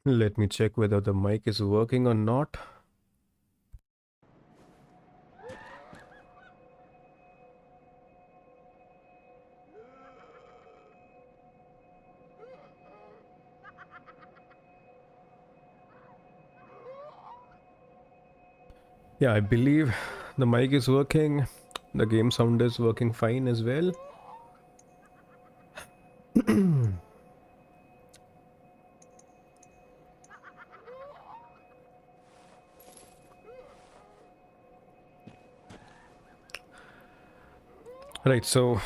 Let me check whether the mic is working or not. Yeah, I believe the mic is working. The game sound is working fine as well. Right, so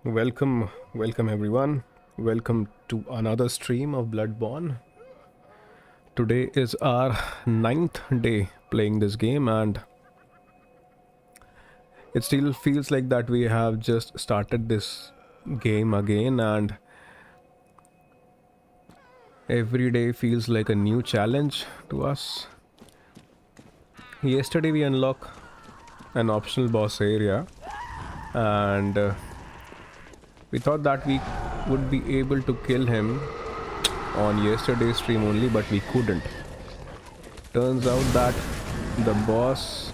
welcome everyone. Welcome to another stream of Bloodborne. Today is our 9th day playing this game, and it still feels like that we have just started this game again, and every day feels like a new challenge to us. Yesterday we unlocked an optional boss area, and we thought that we would be able to kill him on yesterday's stream only, but we couldn't. Turns out that the boss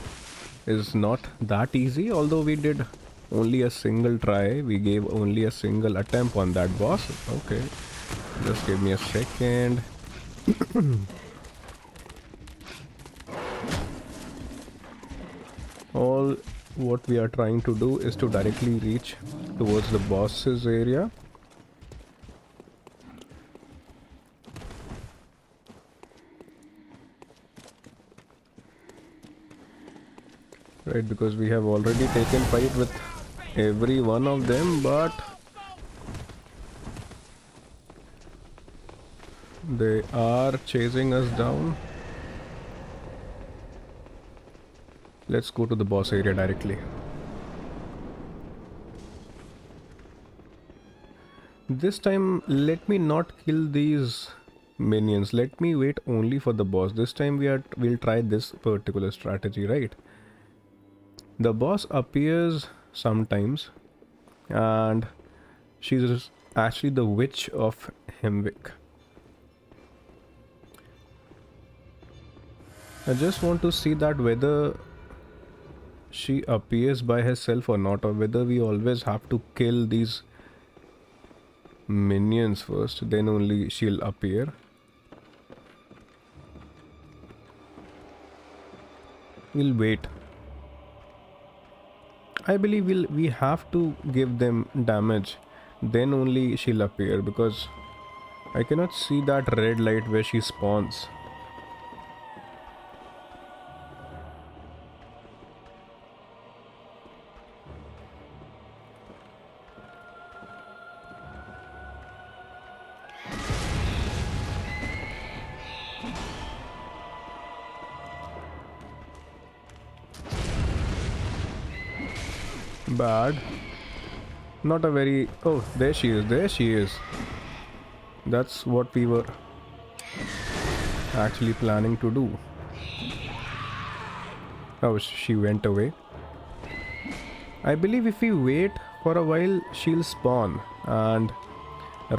is not that easy, although we did only a single try. We gave only a single attempt on that boss. Okay, just give me a second. All what we are trying to do is to directly reach towards the boss's area. Right, because we have already taken fight with every one of them, but they are chasing us down. Let's go to the boss area directly. This time, let me not kill these minions. Let me wait only for the boss. This time we'll try this particular strategy, right? The boss appears sometimes, and she's actually the witch of Hemwick. I just want to see that whether she appears by herself or not, or whether we always have to kill these minions first, then only she'll appear. We'll wait. I believe we have to give them damage, then only she'll appear, because I cannot see that red light where she spawns. Bad. Not a very... Oh, there she is. There she is. That's what we were actually planning to do. Oh, she went away. I believe if we wait for a while, she'll spawn. And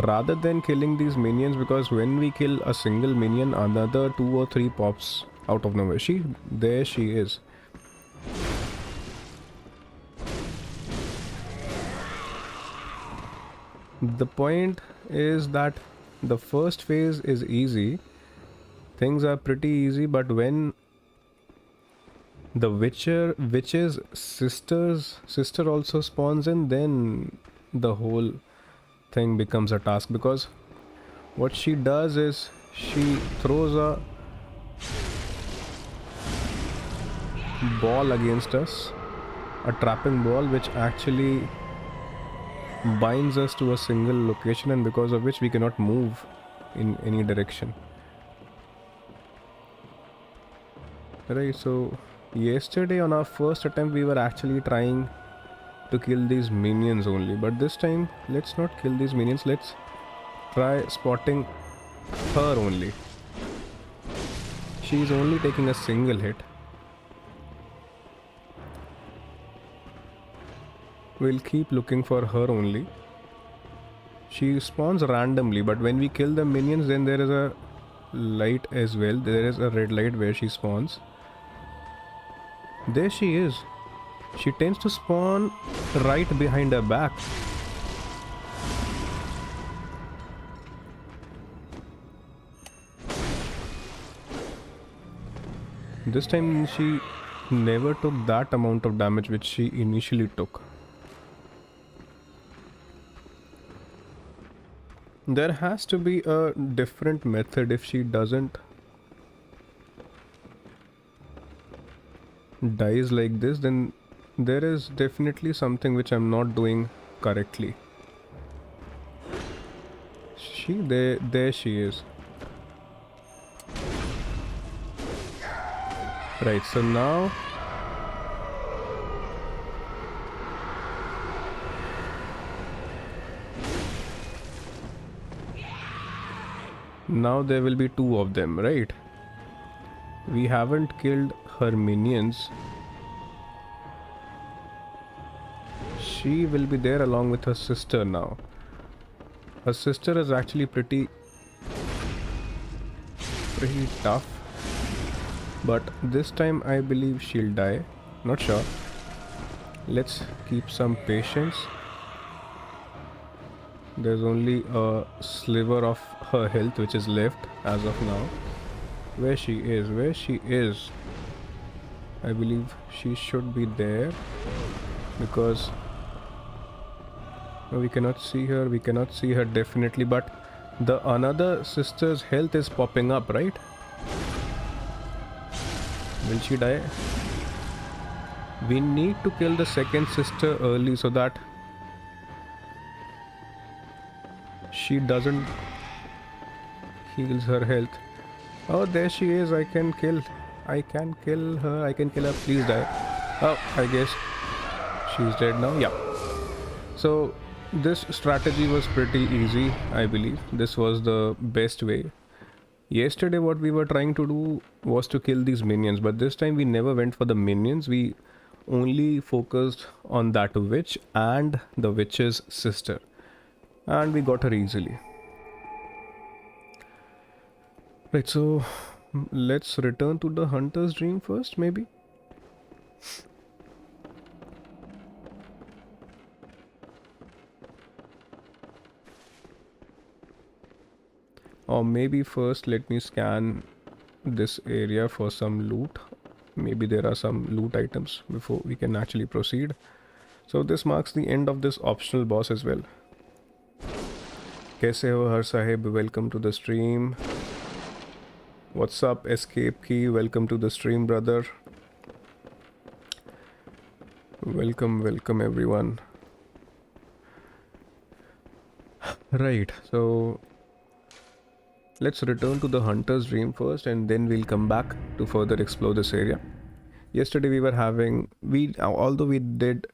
rather than killing these minions, because when we kill a single minion, another 2 or 3 pops out of nowhere. There she is. The point is that the first phase is easy. Things are pretty easy, but when the witch's sister also spawns in, then the whole thing becomes a task, because what she does is she throws a ball against us, a trapping ball, which actually binds us to a single location, and because of which we cannot move in any direction. Right, so yesterday on our first attempt we were actually trying to kill these minions only, but this time let's not kill these minions, let's try spotting her only. She's only taking a single hit. We'll keep looking for her only. She spawns randomly, but when we kill the minions, then there is a light as well. There is a red light where she spawns. There she is. She tends to spawn right behind her back. This time she never took that amount of damage which she initially took. There has to be a different method. If she doesn't dies like this, then there is definitely something which I'm not doing correctly. There she is. Right, so now there will be two of them, right? We haven't killed her minions. She will be there along with her sister now. Her sister is actually pretty tough. But this time I believe she'll die. Not sure. Let's keep some patience. There's only a sliver of her health which is left as of now. Where she is. I believe she should be there. Because we cannot see her definitely. But the another sister's health is popping up, right? Will she die? We need to kill the second sister early so that she doesn't heals her health. Oh, there she is. I can kill her. I can kill her. Please die. Oh, I guess she's dead now. Yeah. So this strategy was pretty easy. I believe this was the best way. Yesterday what we were trying to do was to kill these minions, but this time we never went for the minions. We only focused on that witch and the witch's sister, and we got her easily. Right, so let's return to the hunter's dream first, maybe. Or maybe first let me scan this area for some loot. Maybe there are some loot items before we can actually proceed. So this marks the end of this optional boss as well. Kaise ho Har Sahib? Welcome to the stream. What's up Escape Key? Welcome to the stream, brother. Welcome everyone. Right, so let's return to the hunter's dream first, and then we'll come back to further explore this area. Yesterday we were having, although we did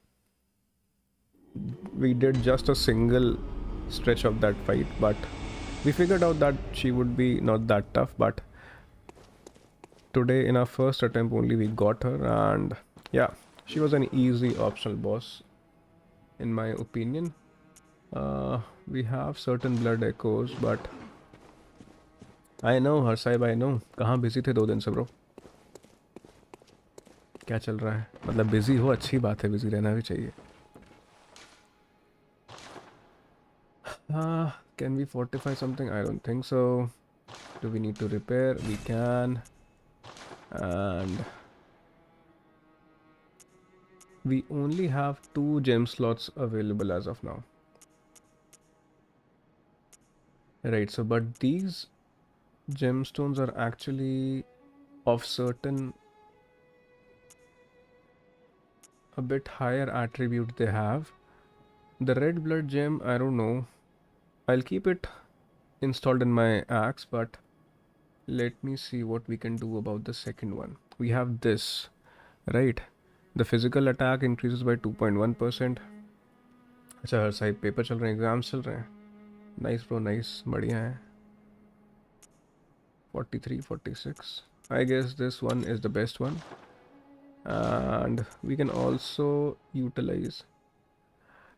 just a single stretch of that fight, but we figured out that she would be not that tough. But today in our first attempt only we got her, and yeah, she was an easy optional boss in my opinion. We have certain blood echoes, but I know her Sahib, I know. कहाँ busy थे 2 दिन से bro? क्या चल रहा है? मतलब busy हो, अच्छी बात है, बिजी रहना भी चाहिए. Can we fortify something? I don't think so. Do we need to repair? We can. And we only have 2 gem slots available as of now. Right, so but these gemstones are actually of certain a bit higher attribute they have. The red blood gem, I don't know. I'll keep it installed in my axe, but let me see what we can do about the second one. We have this, right? The physical attack increases by 2.1%. अच्छा हर side paper चल रहे हैं, exams चल रहे हैं. Nice bro, nice, बढ़िया है. 43, 46. I guess this one is the best one. And we can also utilize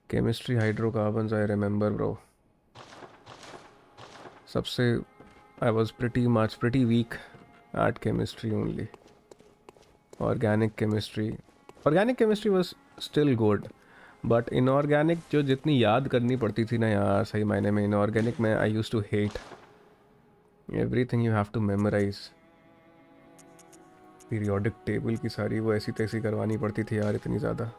chemistry hydrocarbons. I remember bro, सबसे I was pretty weak at chemistry only. Organic chemistry was still good, but inorganic जो जितनी याद करनी पड़ती थी ना यार, सही मायने में inorganic में I used to hate. Everything you have to memorize. Periodic table की सारी वो ऐसी तैसी करवानी पड़ती थी यार, इतनी ज़्यादा.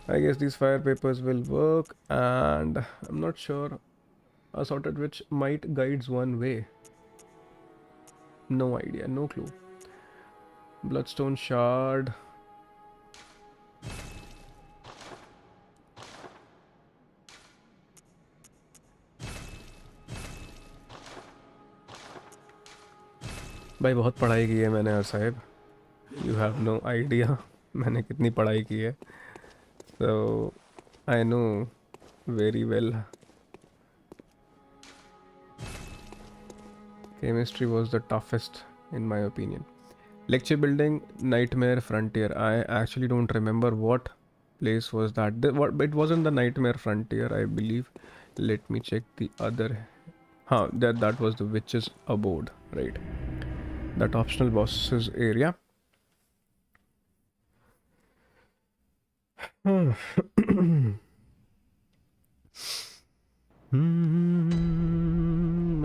I guess these fire papers will work, and I'm not sure a sorted which might guides one way. No idea, no clue. Bloodstone shard. भाई बहुत पढ़ाई की है मैंने यार साहब. You have no idea मैंने कितनी पढ़ाई की है. So I know very well. Chemistry was the toughest in my opinion. Lecture building, Nightmare Frontier. I actually don't remember what place was that. It wasn't the Nightmare Frontier, I believe. Let me check the other. That was the Witch's Abode, right? That optional bosses area.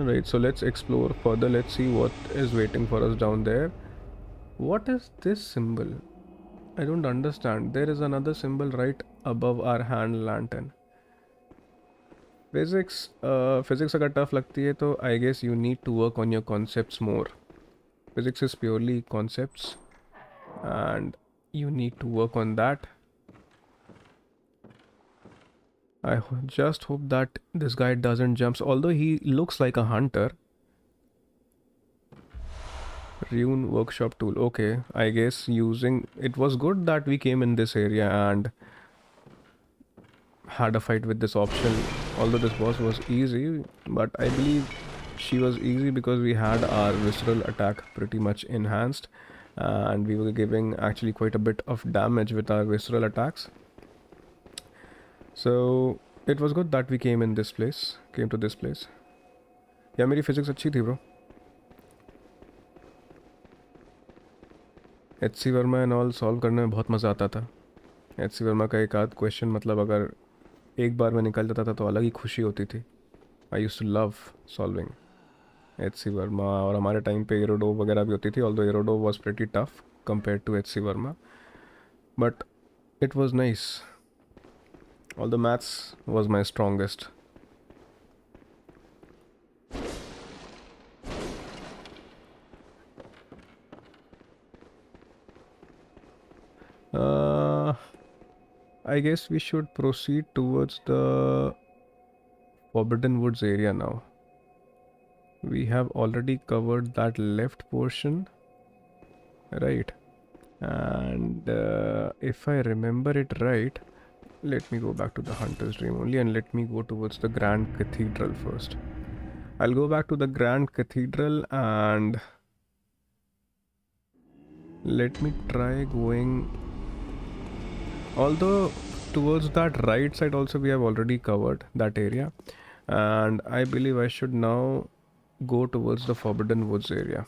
Right, so let's explore further. Let's see what is waiting for us down there. What is this symbol? I don't understand. There is another symbol right above our hand lantern. Physics अगर tough लगती है तो I guess you need to work on your concepts more. Physics is purely concepts and you need to work on that. I just hope that this guy doesn't jump, although he looks like a hunter. Rune workshop tool. Okay, I guess using it was good that we came in this area and had a fight with this option. Although this boss was easy, but I believe she was easy because we had our visceral attack pretty much enhanced and we were giving actually quite a bit of damage with our visceral attacks. So it was good that we came to this place. Yeah, मेरी physics अच्छी थी bro. HC Verma and all solve करने में बहुत मज़ा आता था. HC Verma का एक आध क्वेश्चन मतलब अगर एक बार में निकल जाता था तो अलग ही खुशी होती थी. I used to love solving HC Verma. और हमारे टाइम पे एरोडोव वगैरह भी होती थी, although Irodov was pretty tough compared to HC Verma, but it was nice. Although maths was my strongest. I guess we should proceed towards the Forbidden Woods area now. We have already covered that left portion, right? And if I remember it right, let me go back to the Hunter's Dream only and let me go towards the Grand Cathedral first. I'll go back to the Grand Cathedral and let me try going. Although towards that right side also we have already covered that area, and I believe I should now go towards the Forbidden Woods area.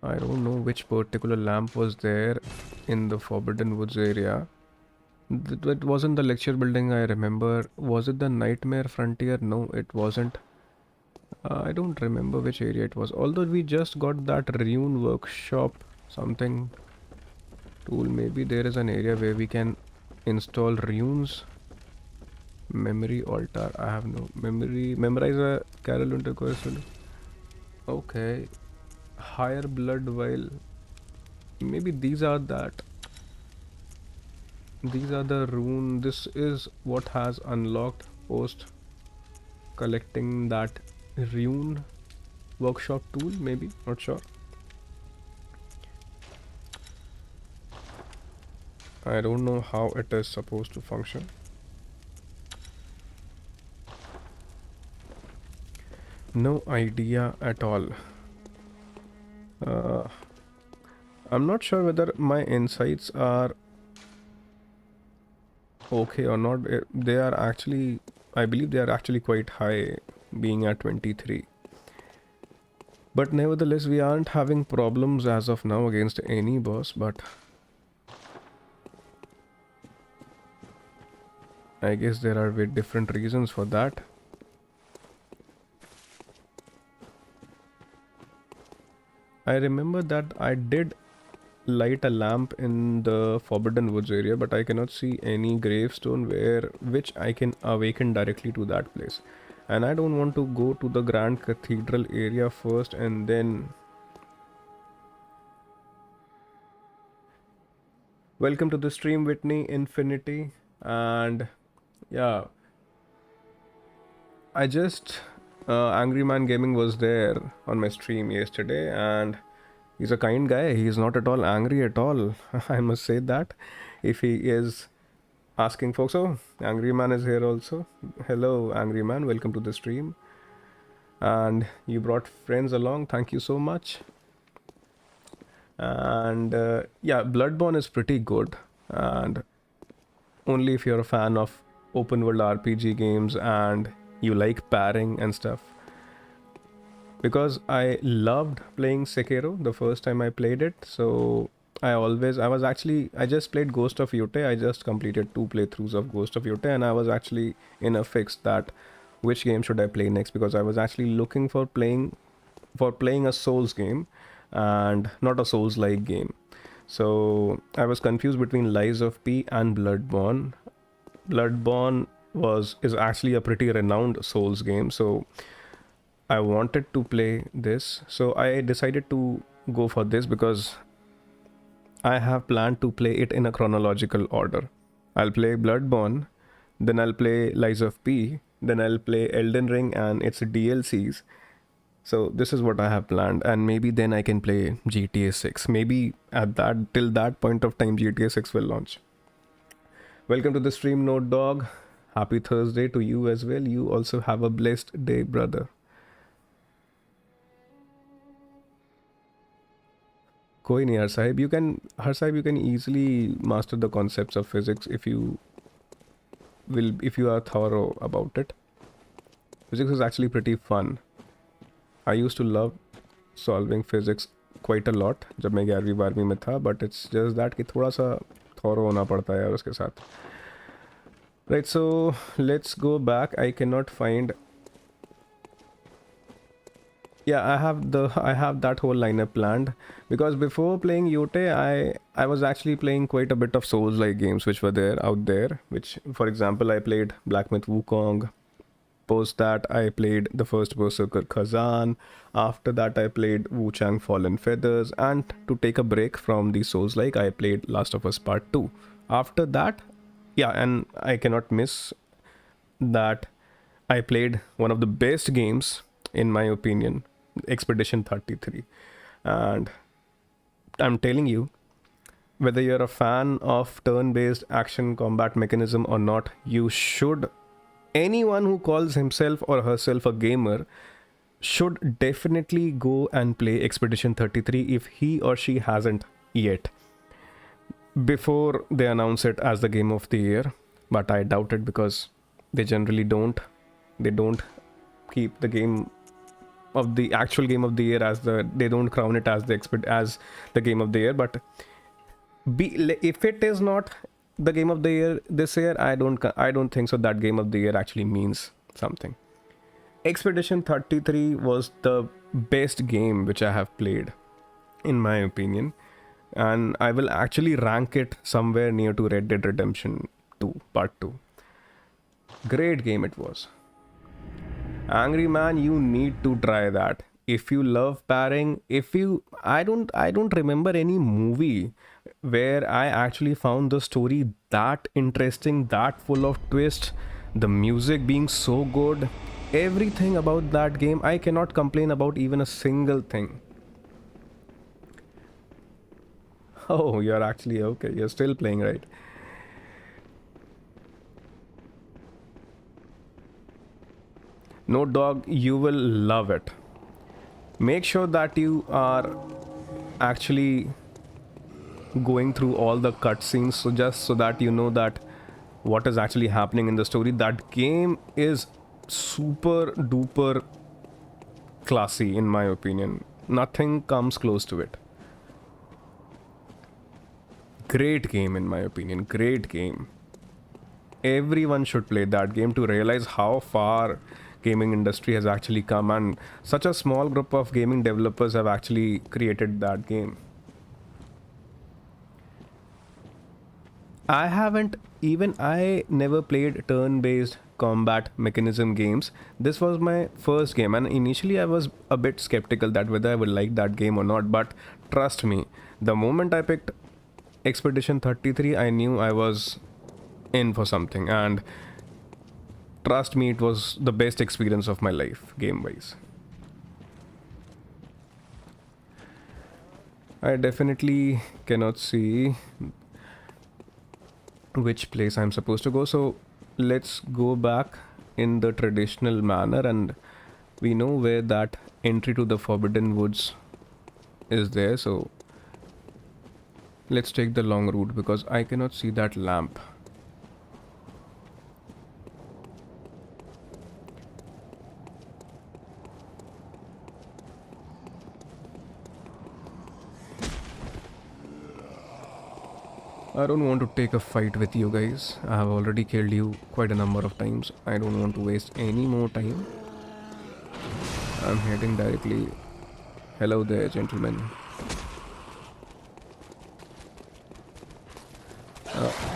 I don't know which particular lamp was there in the Forbidden Woods area. That wasn't the lecture building, I remember. Was it the Nightmare Frontier? No, it wasn't. I don't remember which area it was. Although we just got that Rune workshop something tool. Maybe there is an area where we can install runes. Memory altar. I have no memory. Memorize a carol under question. Okay. Higher blood vial. Maybe these are that. These are the rune. This is what has unlocked post collecting that rune workshop tool. Maybe, not sure. I don't know how it is supposed to function. No idea at all. I'm not sure whether my insights are okay or not. They are actually I believe they are actually quite high, being at 23. But nevertheless, we aren't having problems as of now against any boss, but I guess there are very different reasons for that. I remember that I did light a lamp in the Forbidden Woods area, but I cannot see any gravestone which I can awaken directly to that place. And I don't want to go to the Grand Cathedral area first and then... Welcome to the stream, Whitney Infinity. And yeah, I just... Angry Man Gaming was there on my stream yesterday, and he's a kind guy. He's not at all angry at all. I must say that. If he is asking folks, oh, Angry Man is here also. Hello, Angry Man. Welcome to the stream. And you brought friends along. Thank you so much. And yeah, Bloodborne is pretty good. And only if you're a fan of open world RPG games and you like parrying and stuff. Because I loved playing Sekiro the first time I played it. So I just played Ghost of Yotei. I just completed 2 playthroughs of Ghost of Yotei, and I was actually in a fix that which game should I play next, because I was actually looking for playing a Souls game and not a Souls-like game. So I was confused between Lies of P and Bloodborne. Bloodborne is actually a pretty renowned Souls game, so I wanted to play this. So I decided to go for this because I have planned to play it in a chronological order. I'll play Bloodborne, then I'll play Lies of P, then I'll play Elden Ring and its DLCs. So this is what I have planned, and maybe then I can play GTA 6. Maybe till that point of time GTA 6 will launch. Welcome to the stream, Note Dog. Happy Thursday to you as well. You also have a blessed day, brother. Koi nahi, Har Sahib. You can easily master the concepts of physics if you are thorough about it. Physics is actually pretty fun. I used to love solving physics quite a lot जब मैं 11वीं 12वीं में था, but it's just that कि थोड़ा सा thorough होना पड़ता है उसके साथ. Right, so let's go back. I cannot find... Yeah, I have that whole lineup planned, because before playing Yotei, I was actually playing quite a bit of Souls-like games which were out there. Which, for example, I played Black Myth Wukong. Post that, I played the first Berserker Khazan. After that, I played Wu Chang Fallen Feathers. And to take a break from the Souls-like, I played Last of Us Part 2. After that, yeah, and I cannot miss that I played one of the best games, in my opinion, Expedition 33. And I'm telling you, whether you're a fan of turn-based action combat mechanism or not, you should... Anyone who calls himself or herself a gamer should definitely go and play Expedition 33 if he or she hasn't yet, before they announce it as the game of the year. But I doubt it, because they generally don't. They don't keep the game of the actual game of the year they don't crown it as the game of the year. But if it is not the game of the year this year, I don't think so that game of the year actually means something. Expedition 33 was the best game which I have played, in my opinion, and I will actually rank it somewhere near to Red Dead Redemption 2 Part 2. Great game it was. Angry Man, you need to try that. If you love parrying, I don't remember any movie where I actually found the story that interesting, that full of twists, the music being so good, everything about that game. I cannot complain about even a single thing. Oh, you're actually okay. You're still playing, right? No Dog, you will love it. Make sure that you are actually going through all the cutscenes, so that you know that what is actually happening in the story. That game is super duper classy in my opinion. Nothing comes close to it. Great game in my opinion. Great game. Everyone should play that game to realize how far gaming industry has actually come, and such a small group of gaming developers have actually created that game. I never played turn-based combat mechanism games. This was my first game, and initially I was a bit skeptical that whether I would like that game or not, but trust me, the moment I picked Expedition 33, I knew I was in for something, and trust me, it was the best experience of my life, game-wise. I definitely cannot see which place I'm supposed to go, so let's go back in the traditional manner, and we know where that entry to the Forbidden Woods is there, so let's take the long route because I cannot see that lamp. I don't want to take a fight with you guys. I have already killed you quite a number of times. I don't want to waste any more time. I'm heading directly. Hello there, gentlemen.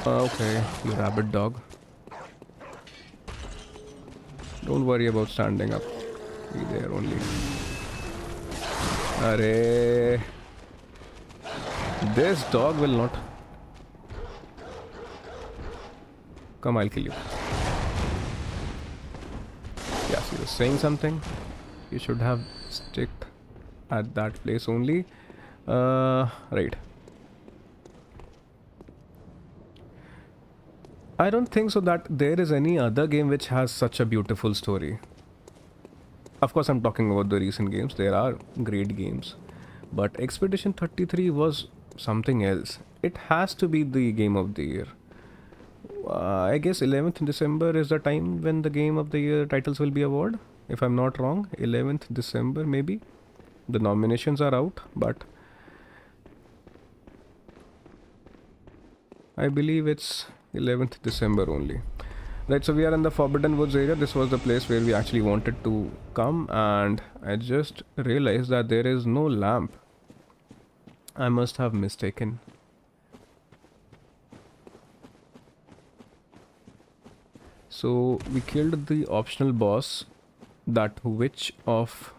Okay, you rabbit dog. Don't worry about standing up. Be there only. Arey. This dog will not... Come, I'll kill you. Yes, he was saying something. You should have sticked at that place only. Right. I don't think so that there is any other game which has such a beautiful story. Of course, I'm talking about the recent games. There are great games. But Expedition 33 was something else. It has to be the game of the year. I guess 11th December is the time when the game of the year titles will be awarded. If I'm not wrong, 11th December maybe. The nominations are out, but I believe it's 11th December only. Right, so we are in the Forbidden Woods area. This was the place where we actually wanted to come, and I just realized that there is no lamp. I must have mistaken. So we killed the optional boss, that witch of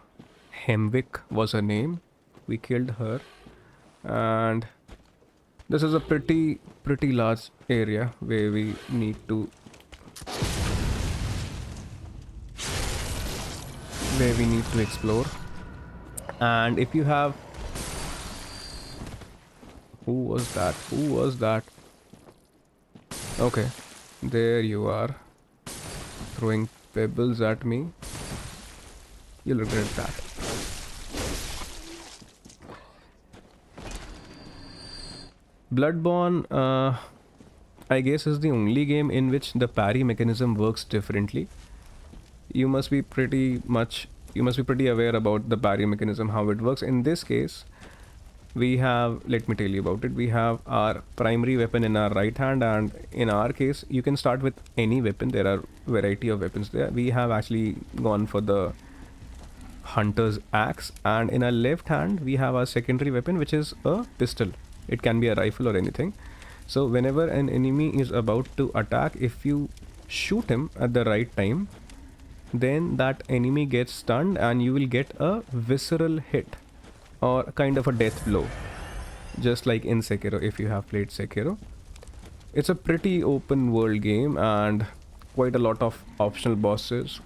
Hemwick was her name. We killed her, and this is a pretty large area where we need to explore. And if you have... Who was that? Okay, there you are, throwing pebbles at me. You'll regret that. Bloodborne, I guess, is the only game in which the parry mechanism works differently. You must be pretty aware about the parry mechanism, how it works. In this case, we have, let me tell you about it. We have our primary weapon in our right hand, and in our case, you can start with any weapon. There are variety of weapons there. We have actually gone for the hunter's axe, and in our left hand, we have our secondary weapon, which is a pistol. It can be a rifle or anything. So whenever an enemy is about to attack, if you shoot him at the right time, then that enemy gets stunned and you will get a visceral hit, or kind of a death blow, just like in Sekiro, if you have played Sekiro. It's a pretty open world game and quite a lot of optional bosses,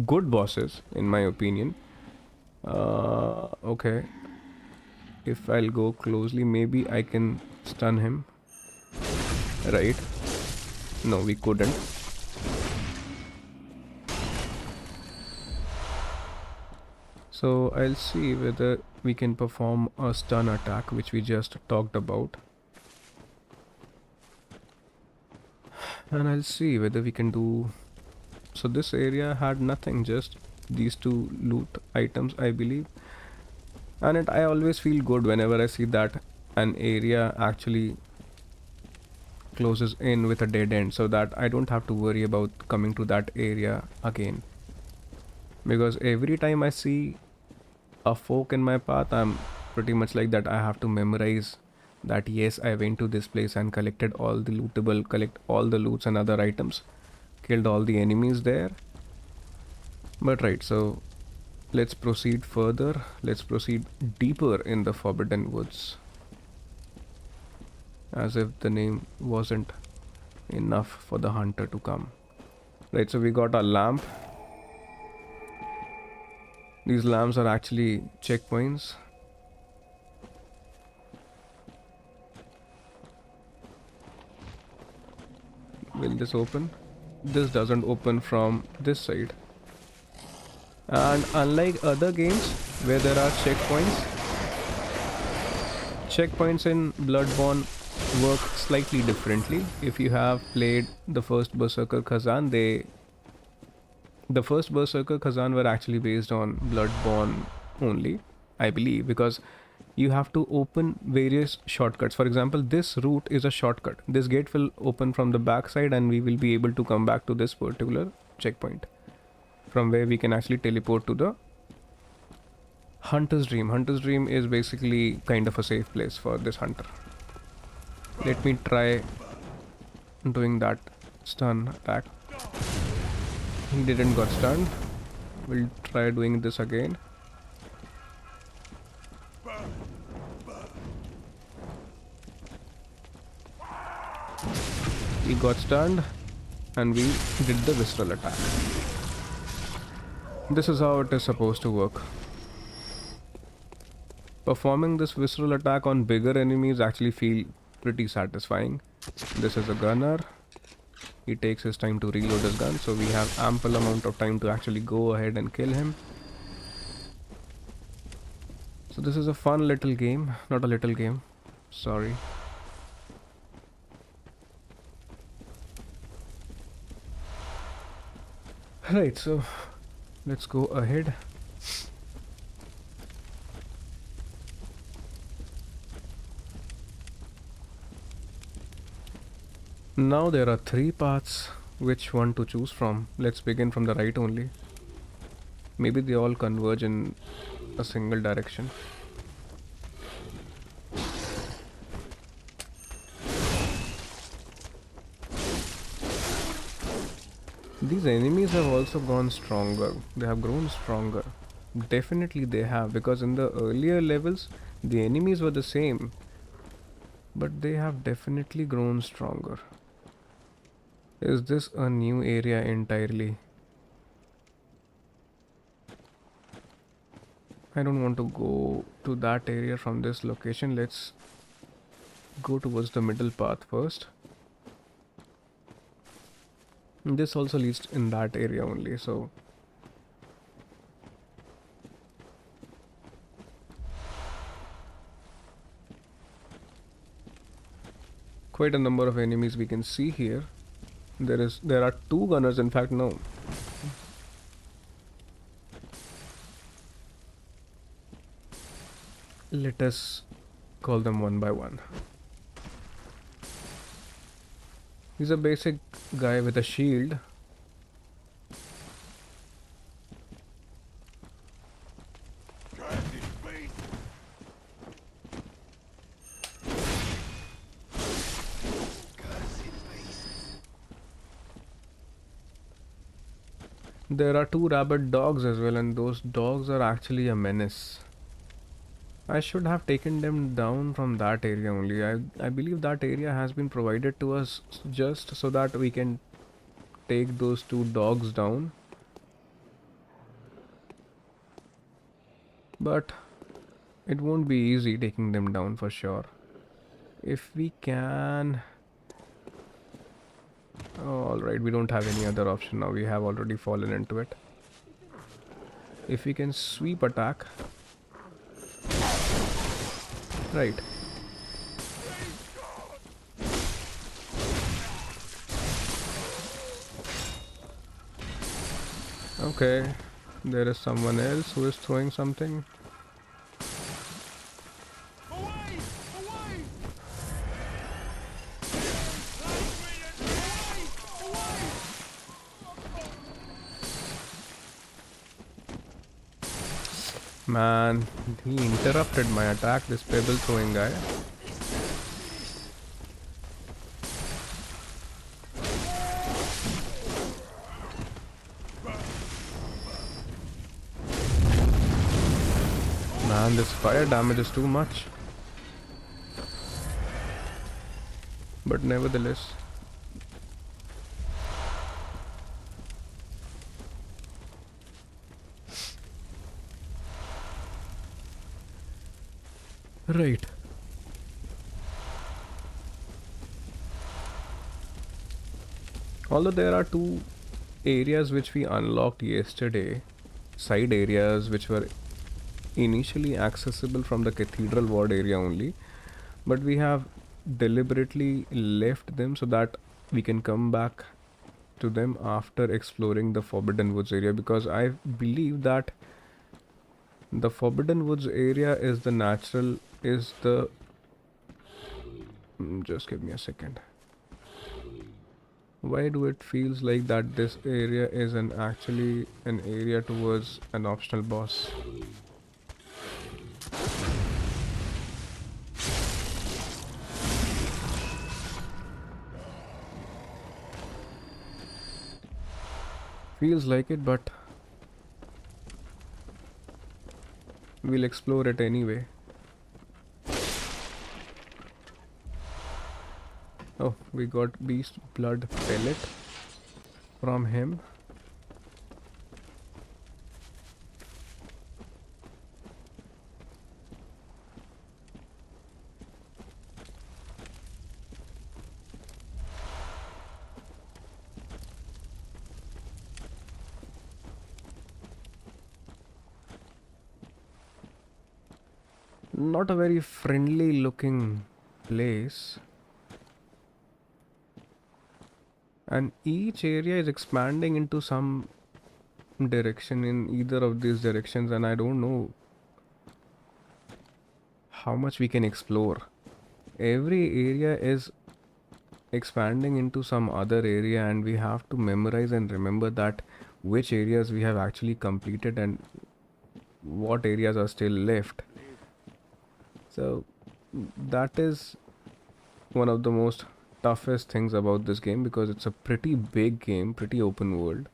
good bosses in my opinion. Okay, if I'll go closely, maybe I can stun him. Right, no, we couldn't. So I'll see whether we can perform a stun attack, which we just talked about. And I'll see whether we can do. So this area had nothing, just these two loot items, I believe. And I always feel good whenever I see that an area actually closes in with a dead end, so that I don't have to worry about coming to that area again. Because every time I see a fork in my path, I'm pretty much like that. I have to memorize that yes, I went to this place and collected all the lootable, collect all the loots and other items, killed all the enemies there. But right, so let's proceed further. Let's proceed deeper in the Forbidden Woods. As if the name wasn't enough for the hunter to come. Right, so we got a lamp. These lamps are actually checkpoints. Will this open? This doesn't open from this side. And unlike other games where there are checkpoints in Bloodborne work slightly differently. If you have played the first Berserker Khazan, the first Berserker Khazan were actually based on Bloodborne only, I believe, because you have to open various shortcuts. For example, this route is a shortcut. This gate will open from the back side and we will be able to come back to this particular checkpoint, from where we can actually teleport to the Hunter's Dream. Hunter's Dream is basically kind of a safe place for this hunter. Let me try doing that stun attack. He didn't got stunned. We'll try doing this again. He got stunned and we did the visceral attack. This is how it is supposed to work. Performing this visceral attack on bigger enemies actually feel pretty satisfying. This is a gunner. He takes his time to reload his gun, so we have ample amount of time to actually go ahead and kill him. So this is a fun little game. Not a little game. Sorry. Right, so let's go ahead. Now there are 3 paths. Which one to choose from? Let's begin from the right only. Maybe they all converge in a single direction. These enemies have also gone stronger. They have grown stronger. Definitely they have, because in the earlier levels the enemies were the same, but they have definitely grown stronger. Is this a new area entirely? I don't want to go to that area from this location. Let's go towards the middle path first. This also leads in that area only, so quite a number of enemies we can see here. There are 2 gunners, in fact. No, let us call them one by one. He's a basic guy with a shield. There are 2 rabid dogs as well, and those dogs are actually a menace. I should have taken them down from that area only. I believe that area has been provided to us just so that we can take those 2 dogs down. But it won't be easy taking them down for sure. If we can... Alright, we don't have any other option now. We have already fallen into it. If we can sweep attack... Right. Okay, there is someone else who is throwing something. Man, he interrupted my attack, this pebble throwing guy. Man, this fire damage is too much. But nevertheless. Right. Although there are two areas which we unlocked yesterday, side areas which were initially accessible from the cathedral ward area only, but we have deliberately left them so that we can come back to them after exploring the Forbidden Woods area, because I believe that the Forbidden Woods area is the natural, is the... just give me a second. Why do it feels like that this area is actually an area towards an optional boss? Feels like it, but we'll explore it anyway. Oh, we got beast blood pellet from him. Not a very friendly looking place. And each area is expanding into some direction in either of these directions, and I don't know how much we can explore. Every area is expanding into some other area, and we have to memorize and remember that which areas we have actually completed and what areas are still left. So that is one of the most toughest things about this game, because it's a pretty big game, pretty open world.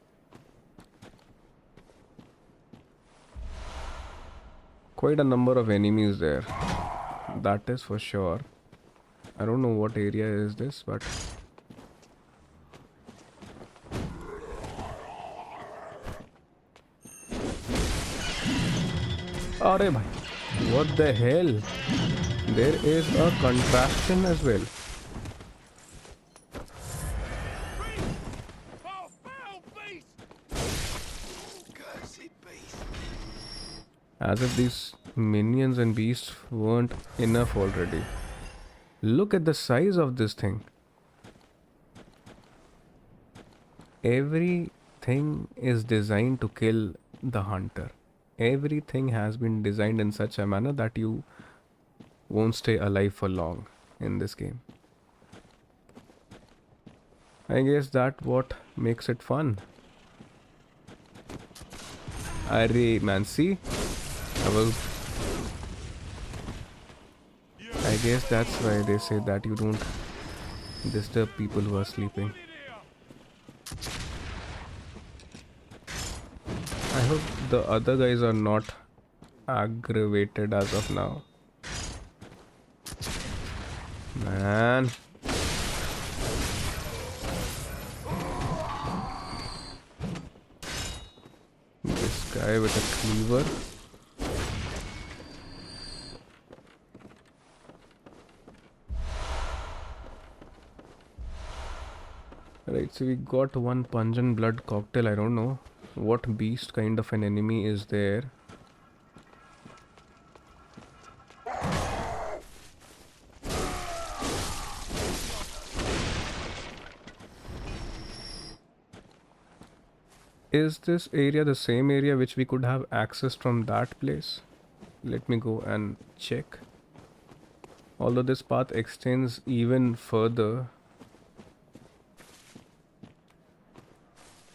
Quite a number of enemies there, that is for sure. I don't know what area is this, but Arey bhai, what the hell? There is a contraption as well. As if these minions and beasts weren't enough already. Look at the size of this thing. Everything is designed to kill the hunter. Everything has been designed in such a manner that you won't stay alive for long in this game. I guess that's what makes it fun. Arey man, see? I guess that's why they say that you don't disturb people who are sleeping. I hope the other guys are not aggravated as of now. Man. This guy with a cleaver. Right, so we got one pungent blood cocktail. I don't know what beast kind of an enemy is there. Is this area the same area which we could have accessed from that place? Let me go and check. Although this path extends even further,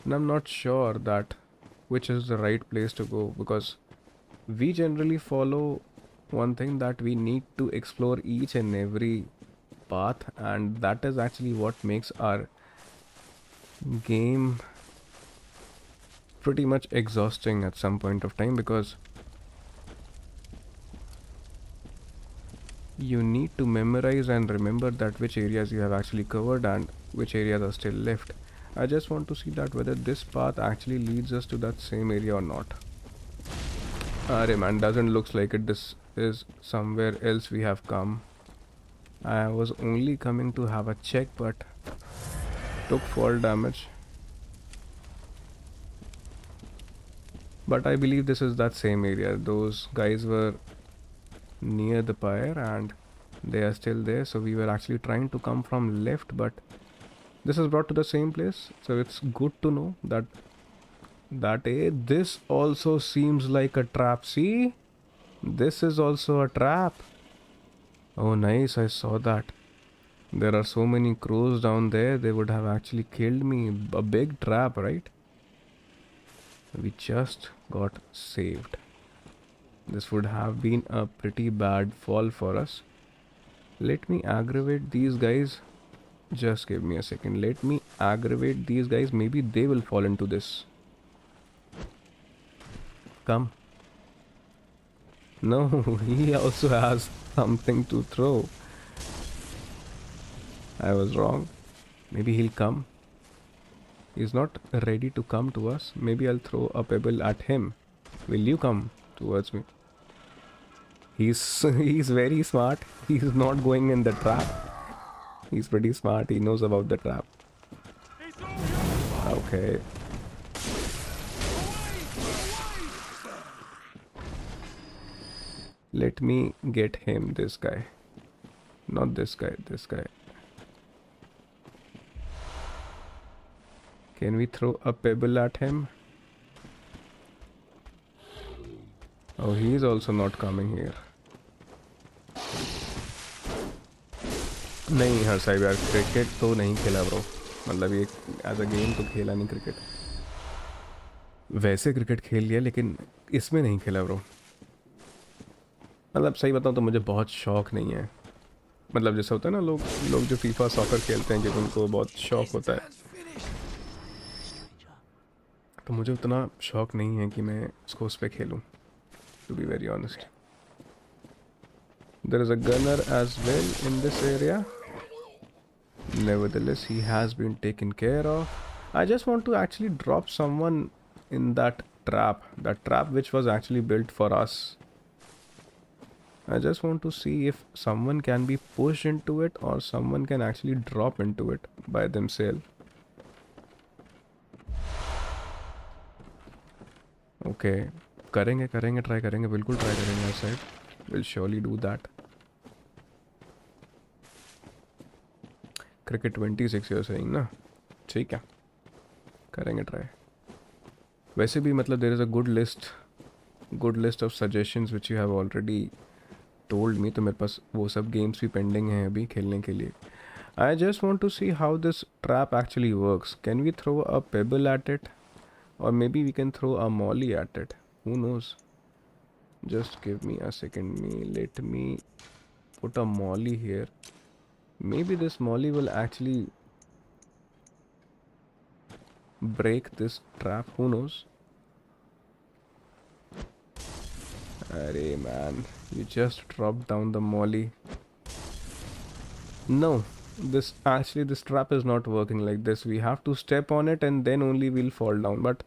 and I'm not sure that which is the right place to go, because we generally follow one thing that we need to explore each and every path, and that is actually what makes our game pretty much exhausting at some point of time, because you need to memorize and remember that which areas you have actually covered and which areas are still left. I just want to see that whether this path actually leads us to that same area or not. Arey man, doesn't looks like it. This is somewhere else we have come. I was only coming to have a check, but took fall damage. But I believe this is that same area. Those guys were near the pyre and they are still there, so we were actually trying to come from left, but this is brought to the same place, so it's good to know that this also seems like a trap. See, this is also a trap. Oh nice, I saw that. There are so many crows down there, they would have actually killed me. A big trap, right? We just got saved. This would have been a pretty bad fall for us. Let me aggravate these guys. Just give me a second. Let me aggravate these guys. Maybe they will fall into this. Come. No, he also has something to throw. I was wrong. Maybe he'll come. He's not ready to come to us. Maybe I'll throw a pebble at him. Will you come towards me? He's very smart. He's not going in the trap. He's pretty smart. He knows about the trap. Okay. Let me get him, this guy. Not this guy, this guy. Can we throw a pebble at him? Oh, he's also not coming here. नहीं हर side यार, cricket तो नहीं खेला bro. मतलब ये as a game तो खेला नहीं क्रिकेट. वैसे क्रिकेट खेल लिया लेकिन इसमें नहीं खेला ब्रो. मतलब सही बताऊँ तो मुझे बहुत शौक नहीं है. मतलब जैसे होता है ना लोग जो फीफा सॉकर खेलते हैं, क्योंकि उनको बहुत शौक होता है, तो मुझे उतना शौक नहीं है कि मैं इसको उस पर खेलूँ, to be very honest. There is a gunner as well in this area. Nevertheless, he has been taken care of. I just want to actually drop someone in that trap which was actually built for us. I just want to see if someone can be pushed into it or someone can actually drop into it by themselves. Okay, करेंगे try करेंगे, बिल्कुल try करेंगे इस side. We'll surely do that. Cricket 26 you're saying ना? ठीक है, करेंगे try. वैसे भी मतलब there is a good list of suggestions which you have already told me, तो मेरे पास वो सब games भी pending हैं अभी खेलने के लिए. I just want to see how this trap actually works. Can we throw a pebble at it? Or maybe we can throw a molly at it. Who knows? Just give me a second. Let me put a molly here. Maybe this molly will actually break this trap. Who knows? Arey man, you just dropped down the molly. No, this trap is not working like this. We have to step on it and then only we'll fall down. But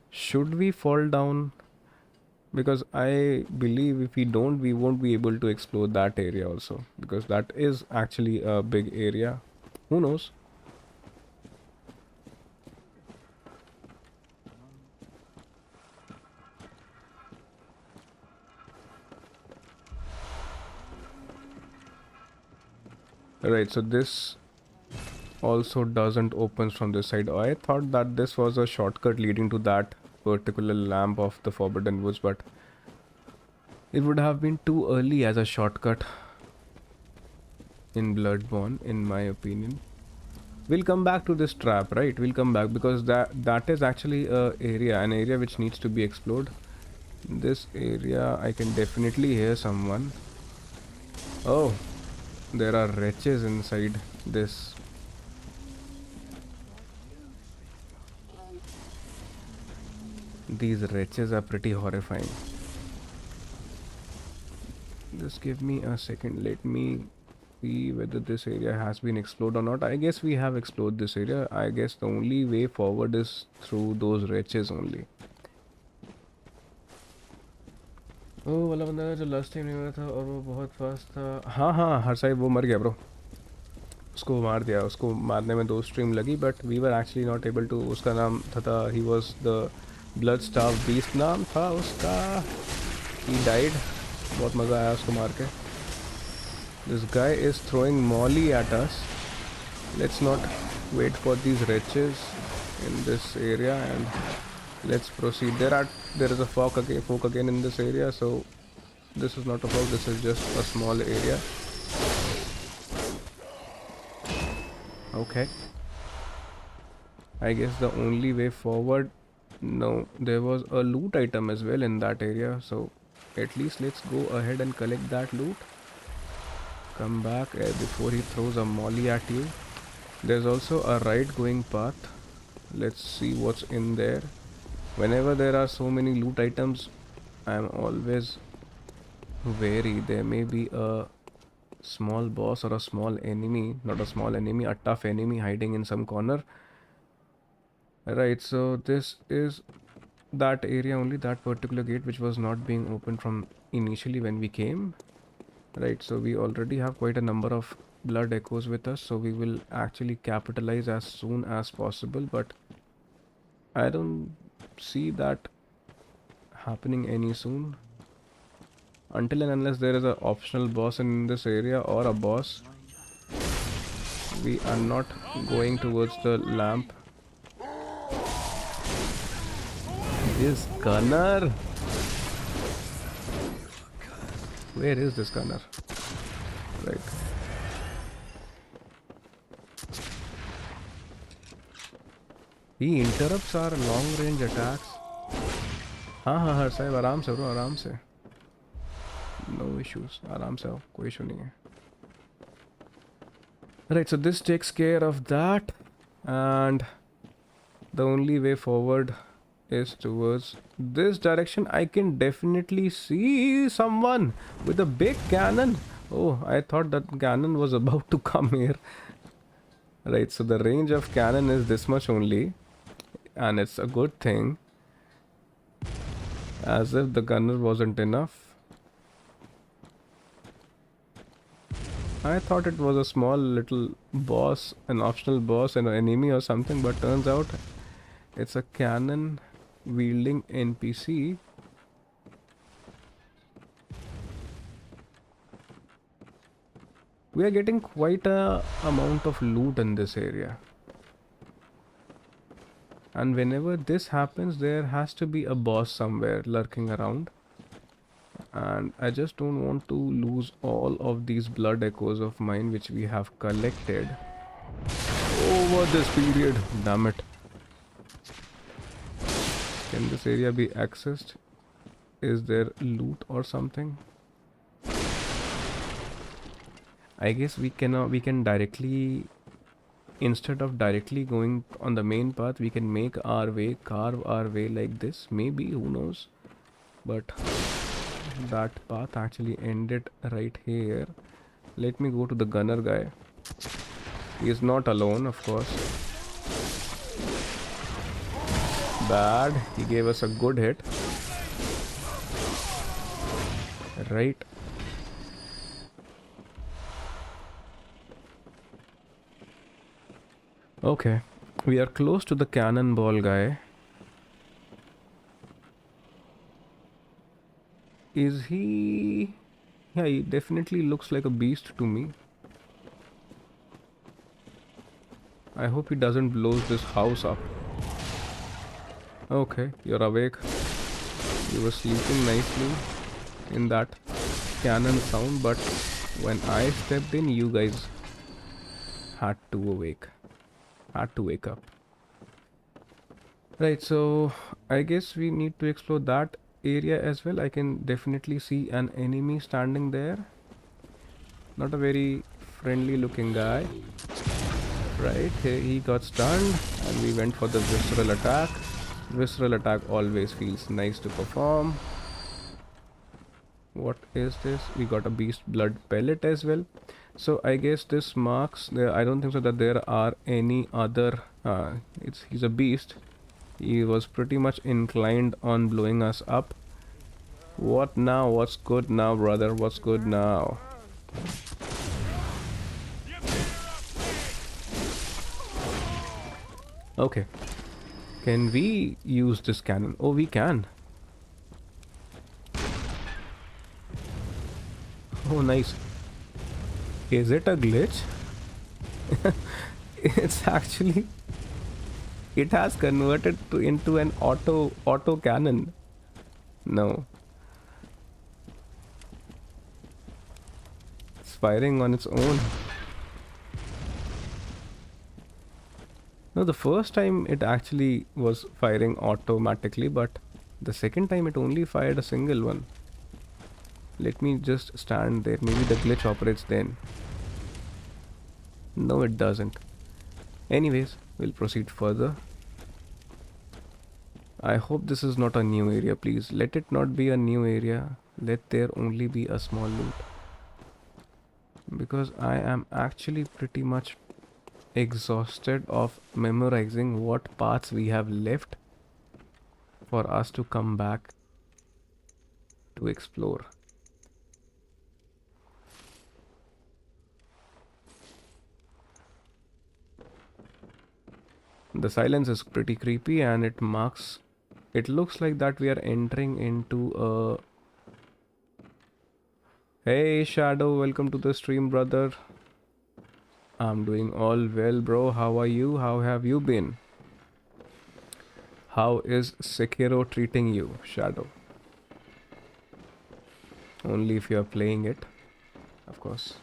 should we fall down? Because I believe if we don't, we won't be able to explore that area also, because that is actually a big area. Who knows? Right, so this also doesn't open from this side. I thought that this was a shortcut leading to that particular lamp of the Forbidden Woods, but it would have been too early as a shortcut in Bloodborne, in my opinion. We'll come back to this trap, right? We'll come back because that is actually an area which needs to be explored. This area, I can definitely hear someone. Oh, there are wretches inside this. These wretches are pretty horrifying. Just give me a second. Let me see whether this area has been explored or not. I guess we have explored this area. I guess the only way forward is through those wretches only. ओ वाला बंदा जो last time नहीं था और वो बहुत fast था. हाँ हाँ हर साइड वो मर गया ब्रो. उसको मार दिया. उसको मारने में 2 स्ट्रीम लगी but we were actually not able to. उसका नाम था he was the blood staff beast नाम था उसका. He died. बहुत मज़ा आया उसको मार के. This guy is throwing molly at us. Let's not wait for these wretches in this area and let's proceed. There is a folk again in this area, so this is not a folk, this is just a small area. Okay, I guess the only way forward. No, there was a loot item as well in that area, so at least let's go ahead and collect that loot. Come back before he throws a molly at you. There's also a right going path. Let's see what's in there. Whenever there are so many loot items, I am always wary. There may be a small boss or a small enemy, not a small enemy, a tough enemy hiding in some corner. Right, so this is that area only, that particular gate which was not being opened from initially when we came. Right, so we already have quite a number of blood echoes with us, so we will actually capitalize as soon as possible, but I don't see that happening any soon until and unless there is an optional boss in this area or a boss. We are not going towards the lamp. This gunner, where is this gunner? Right, he interrupts our long range attacks. हाँ हाँ हर साहब आराम से bro, आराम से. No issues, आराम से आओ, कोई इशू नहीं है. Right, so this takes care of that, and the only way forward is towards this direction. I can definitely see someone with a big cannon. Oh, I thought that cannon was about to come here. Right, so the range of cannon is this much only, and it's a good thing. As if the gunner wasn't enough. I thought it was a small little boss, an optional boss, an enemy or something, but turns out it's a cannon wielding NPC. We are getting quite a amount of loot in this area. And whenever this happens, there has to be a boss somewhere lurking around. And I just don't want to lose all of these blood echoes of mine which we have collected over this period. Damn it. Can this area be accessed? Is there loot or something? I guess we can directly, instead of directly going on the main path, we can make our way, carve our way like this. Maybe, who knows? But that path actually ended right here. Let me go to the gunner guy. He is not alone, of course. Bad. He gave us a good hit. Right. Okay. We are close to the cannonball guy. Is he... Yeah, he definitely looks like a beast to me. I hope he doesn't blow this house up. Okay, you're awake. You were sleeping nicely in that cannon sound, but when I stepped in, you guys had to wake up. Right, so I guess we need to explore that area as well. I can definitely see an enemy standing there. Not a very friendly looking guy. Right, he got stunned and we went for the visceral attack. Visceral attack always feels nice to perform. What is this? We got a beast blood pellet as well. So I guess this marks there. I don't think so that there are any other. He's a beast. He was pretty much inclined on blowing us up. What now? What's good now, brother? What's good now? Okay. Can we use this cannon? Oh, we can. Oh, nice. Is it a glitch? It's actually... It has converted into an auto cannon. No. It's firing on its own. No, the first time it actually was firing automatically, but the second time it only fired a single one. Let me just stand there. Maybe the glitch operates then. No, it doesn't. Anyways, we'll proceed further. I hope this is not a new area, please. Let it not be a new area. Let there only be a small loot. Because I am actually pretty much exhausted of memorizing what paths we have left for us to come back to explore. The silence is pretty creepy and it looks like that we are entering into a... Hey Shadow, welcome to the stream, brother. I'm doing all well, bro. How are you? How have you been? How is Sekiro treating you, Shadow? Only if you're playing it, of course.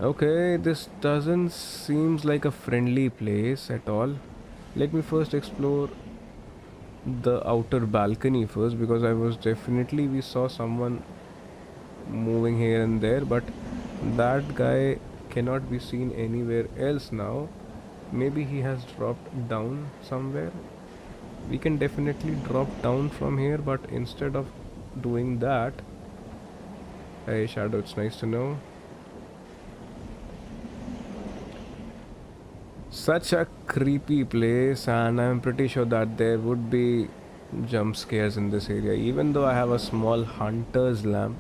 Okay, this doesn't seem like a friendly place at all. Let me first explore the outer balcony first, because we saw someone moving here and there, but that guy cannot be seen anywhere else now. Maybe he has dropped down somewhere. We can definitely drop down from here, but instead of doing that... Hey Shadow, it's nice to know. Such a creepy place, and I'm pretty sure that there would be jump scares in this area. Even though I have a small hunter's lamp,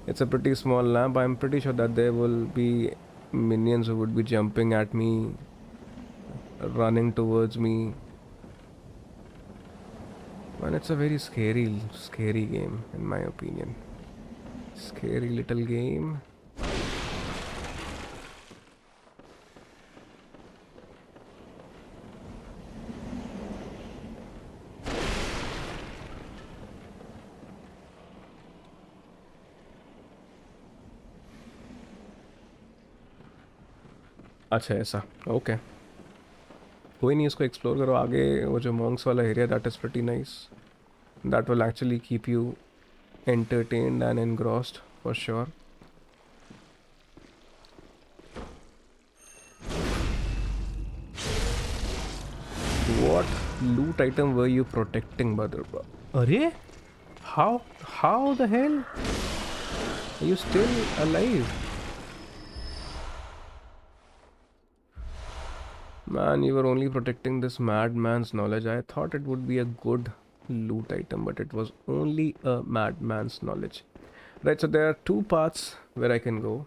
it's a pretty small lamp, I'm pretty sure that there will be minions who would be jumping at me, running towards me. And it's a very scary game, in my opinion. Scary little game. अच्छा ऐसा okay कोई नहीं इसको explore करो आगे वो जो Monks वाला area that is pretty nice that will actually keep you entertained and engrossed for sure. What loot item were you protecting, brother? Arey? How the hell? Are you still alive? Man, you were only protecting this madman's knowledge. I thought it would be a good loot item, but it was only a madman's knowledge. Right, so there are two paths where I can go.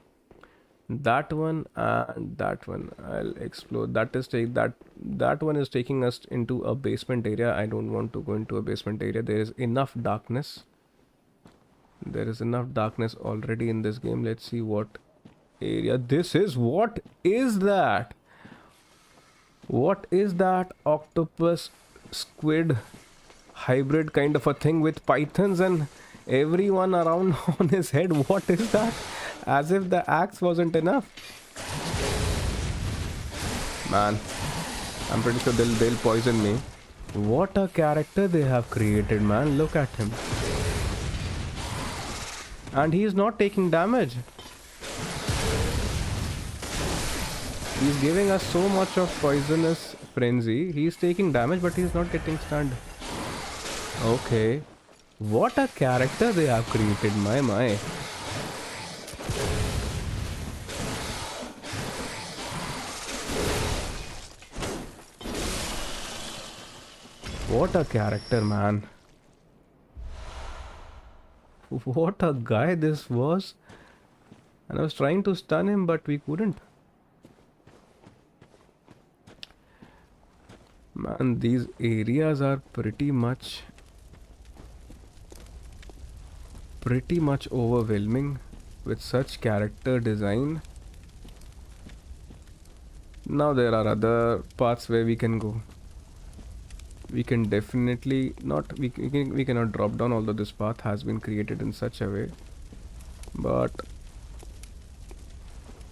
That one and that one. I'll explore. That one is taking us into a basement area. I don't want to go into a basement area. There is enough darkness There is enough darkness already in this game. Let's see what area this is. What is that? What is that octopus squid hybrid kind of a thing with pythons and everyone around on his head? What is that? As if the axe wasn't enough. Man, I'm pretty sure they'll poison me. What a character they have created, man. Look at him. And he is not taking damage. He's giving us so much of poisonous frenzy. He's taking damage, but he's not getting stunned. Okay. What a character they have created, my. What a character, man. What a guy this was. And I was trying to stun him, but we couldn't. Man, these areas are pretty much overwhelming with such character design. Now there are other paths where we can go. We can definitely not, we cannot drop down, although this path has been created in such a way. But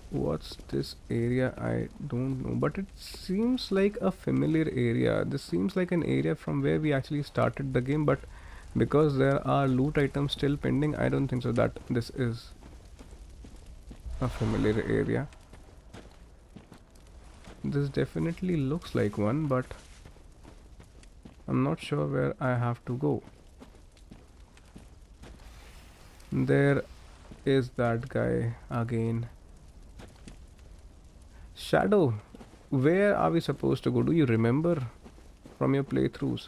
what's this area? I don't know, but it seems like a familiar area. This seems like an area from where we actually started the game, but because there are loot items still pending, I don't think so that this is a familiar area. This definitely looks like one, but I'm not sure where I have to go. There is that guy again. Shadow, where are we supposed to go? Do you remember from your playthroughs?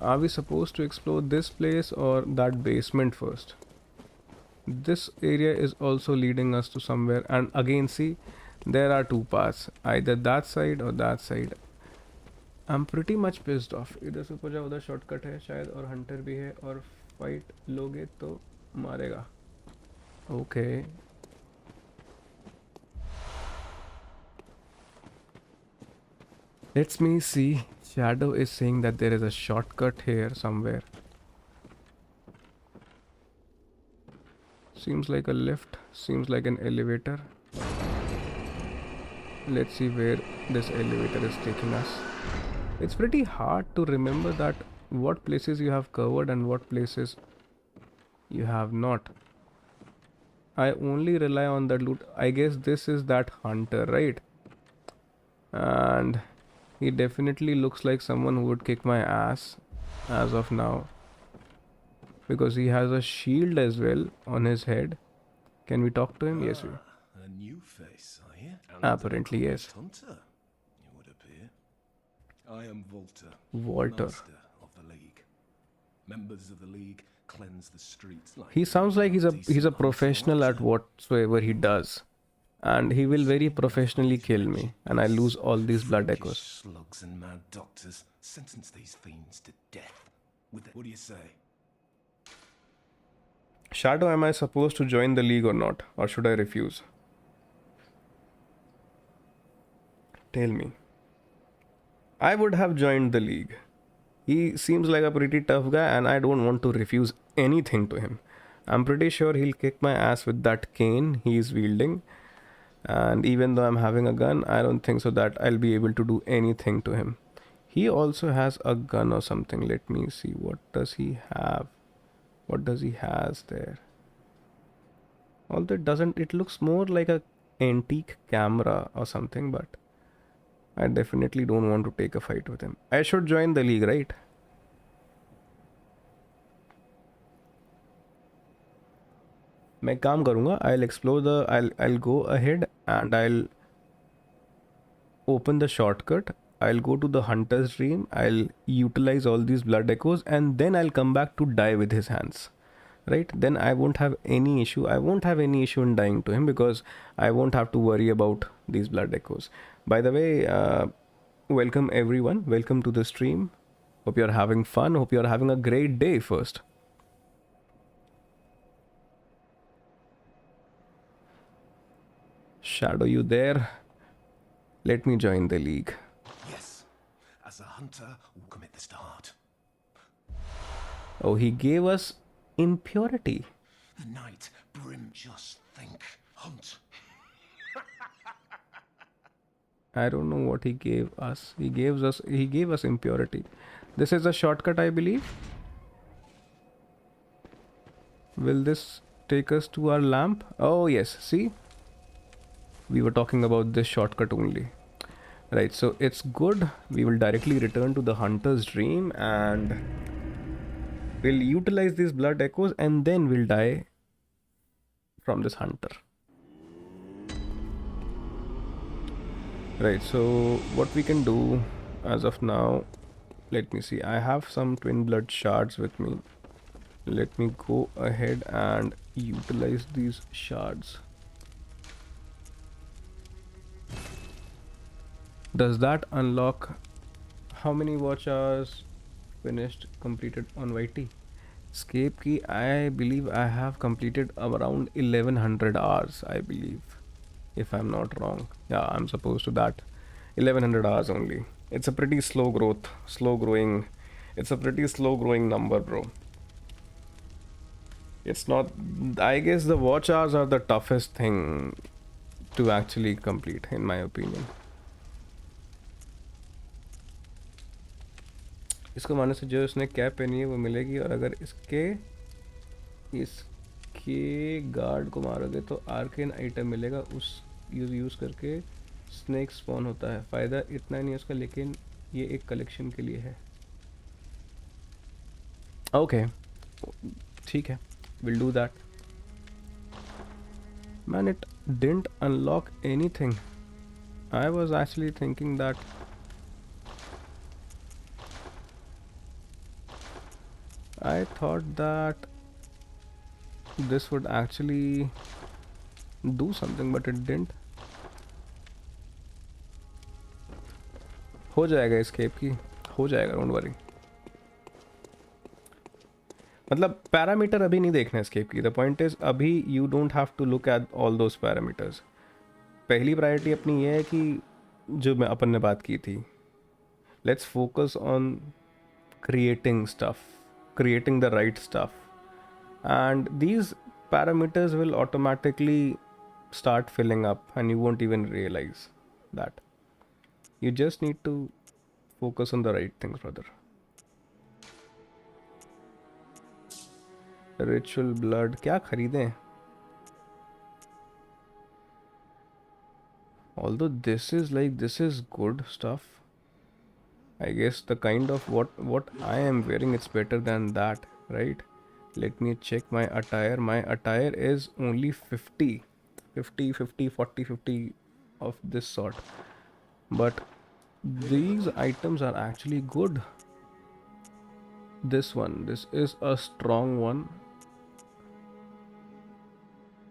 Are we supposed to explore this place or that basement first? This area is also leading us to somewhere, and again see, there are two paths, either that side or that side. I'm pretty much pissed off. इधर से ऊपर जाओ, उधर shortcut है शायद, और Hunter भी है, और फाइट लोगे तो मारेगा. Okay. Let me see. Shadow is saying that there is a shortcut here somewhere. Seems like a lift. Seems like an elevator. Let's see where this elevator is taking us. It's pretty hard to remember that what places you have covered and what places you have not. I only rely on that loot. I guess this is that hunter, right? And he definitely looks like someone who would kick my ass as of now, because he has a shield as well on his head. Can we talk to him? Yes, we. A new face, are you? Apparently, yes. Hunter, it would appear. I am Volter. Walter. Master of the League. Members of the League cleanse the streets like. He sounds like he's a professional at whatsoever he does. And he will very professionally kill me, and I lose all these blood echoes. Slugs and mad doctors sentence these fiends to death. What do you say? Shadow, am I supposed to join the League or not? Or should I refuse? Tell me. I would have joined the League. He seems like a pretty tough guy, and I don't want to refuse anything to him. I'm pretty sure he'll kick my ass with that cane he's wielding. And even though I'm having a gun, I don't think so that I'll be able to do anything to him. He also has a gun or something. Let me see. What does he have? What does he has there? Although it doesn't, it looks more like a antique camera or something, but I definitely don't want to take a fight with him. I should join the League, right? मैं काम करूँगा. I'll explore the. I'll go ahead and I'll open the shortcut. I'll go to the hunter's dream. I'll utilize all these blood echoes, and then I'll come back to die with his hands. Right? Then I won't have any issue. I won't have any issue in dying to him because I won't have to worry about these blood echoes. By the way, welcome everyone. Welcome to the stream. Hope you're having fun. Hope you're having a great day first. Shadow, you there? Let me join the league. Yes, as a hunter, will commit this to heart. Oh, he gave us impurity. The night, Brim, just think. Hunt. I don't know what he gave us. He gave us impurity. This is a shortcut, I believe. Will this take us to our lamp? Oh yes, see? We were talking about this shortcut only. Right, so it's good. We will directly return to the hunter's dream and we'll utilize these blood echoes and then we'll die from this hunter. Right, so what we can do as of now, let me see. I have some twin blood shards with me. Let me go ahead and utilize these shards. Does that unlock how many watch hours finished completed on YT? Escape key, I believe I have completed around 1100 hours, I believe, if I'm not wrong. Yeah, I'm supposed to that 1100 hours only. It's a pretty slow growing. It's a pretty slow growing number, bro. It's not, I guess the watch hours are the toughest thing to actually complete, in my opinion. इसको मारने से जो उसने cap पहनी है वो मिलेगी और अगर इसके गार्ड को मारोगे तो आर्केन आइटम मिलेगा उस यूज़ करके स्नेक स्पॉन होता है. फ़ायदा इतना नहीं है उसका लेकिन ये एक कलेक्शन के लिए है. ओके ठीक है, will do that. Man it didn't unlock anything. I was actually thinking that I thought that this would actually do something, but it didn't. हो जाएगा escape की, हो जाएगा, don't worry. मतलब पैरामीटर अभी नहीं देखना escape की. The point is अभी you don't have to look at all those parameters. पहली प्रायोरिटी अपनी ये है कि जो मैं अपन ने बात की थी. Let's focus on creating stuff. Creating the right stuff, and these parameters will automatically start filling up and you won't even realize that. You just need to focus on the right things, brother. Ritual blood क्या खरीदें? Although this is good stuff. I guess the kind of what I am wearing, it's better than that, right? Let me check my attire. My attire is only 50, 40, 50 of this sort. But these items are actually good. This is a strong one.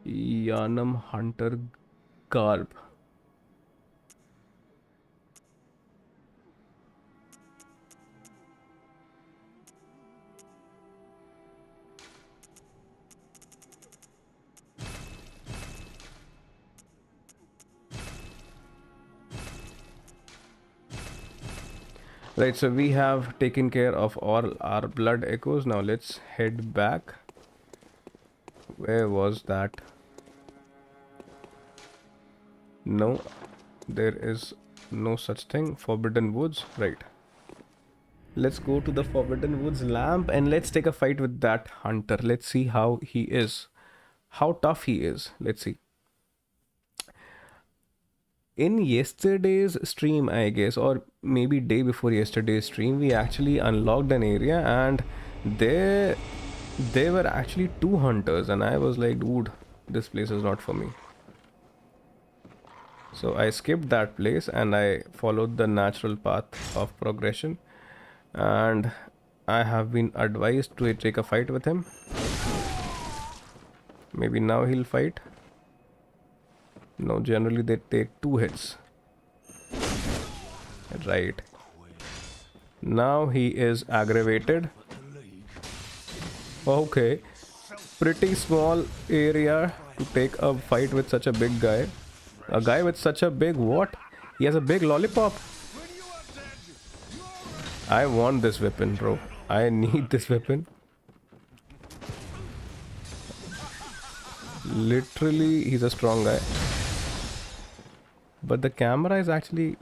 Yanam Hunter Garb. Right, so we have taken care of all our blood echoes. Now let's head back. Where was that? No, there is no such thing. Forbidden Woods, right. Let's go to the Forbidden Woods lamp and let's take a fight with that hunter. Let's see how he is. How tough he is. Let's see. In yesterday's stream, I guess, or maybe day before yesterday's stream, we actually unlocked an area and there were actually 2 hunters and I was like, dude, this place is not for me. So I skipped that place and I followed the natural path of progression, and I have been advised to take a fight with him. Maybe now he'll fight. No, generally they take 2 hits. Right. Now he is aggravated. Okay. Pretty small area to take a fight with such a big guy. A guy with such a big what? He has a big lollipop. I want this weapon, bro. I need this weapon. Literally, he's a strong guy. But the camera is actually...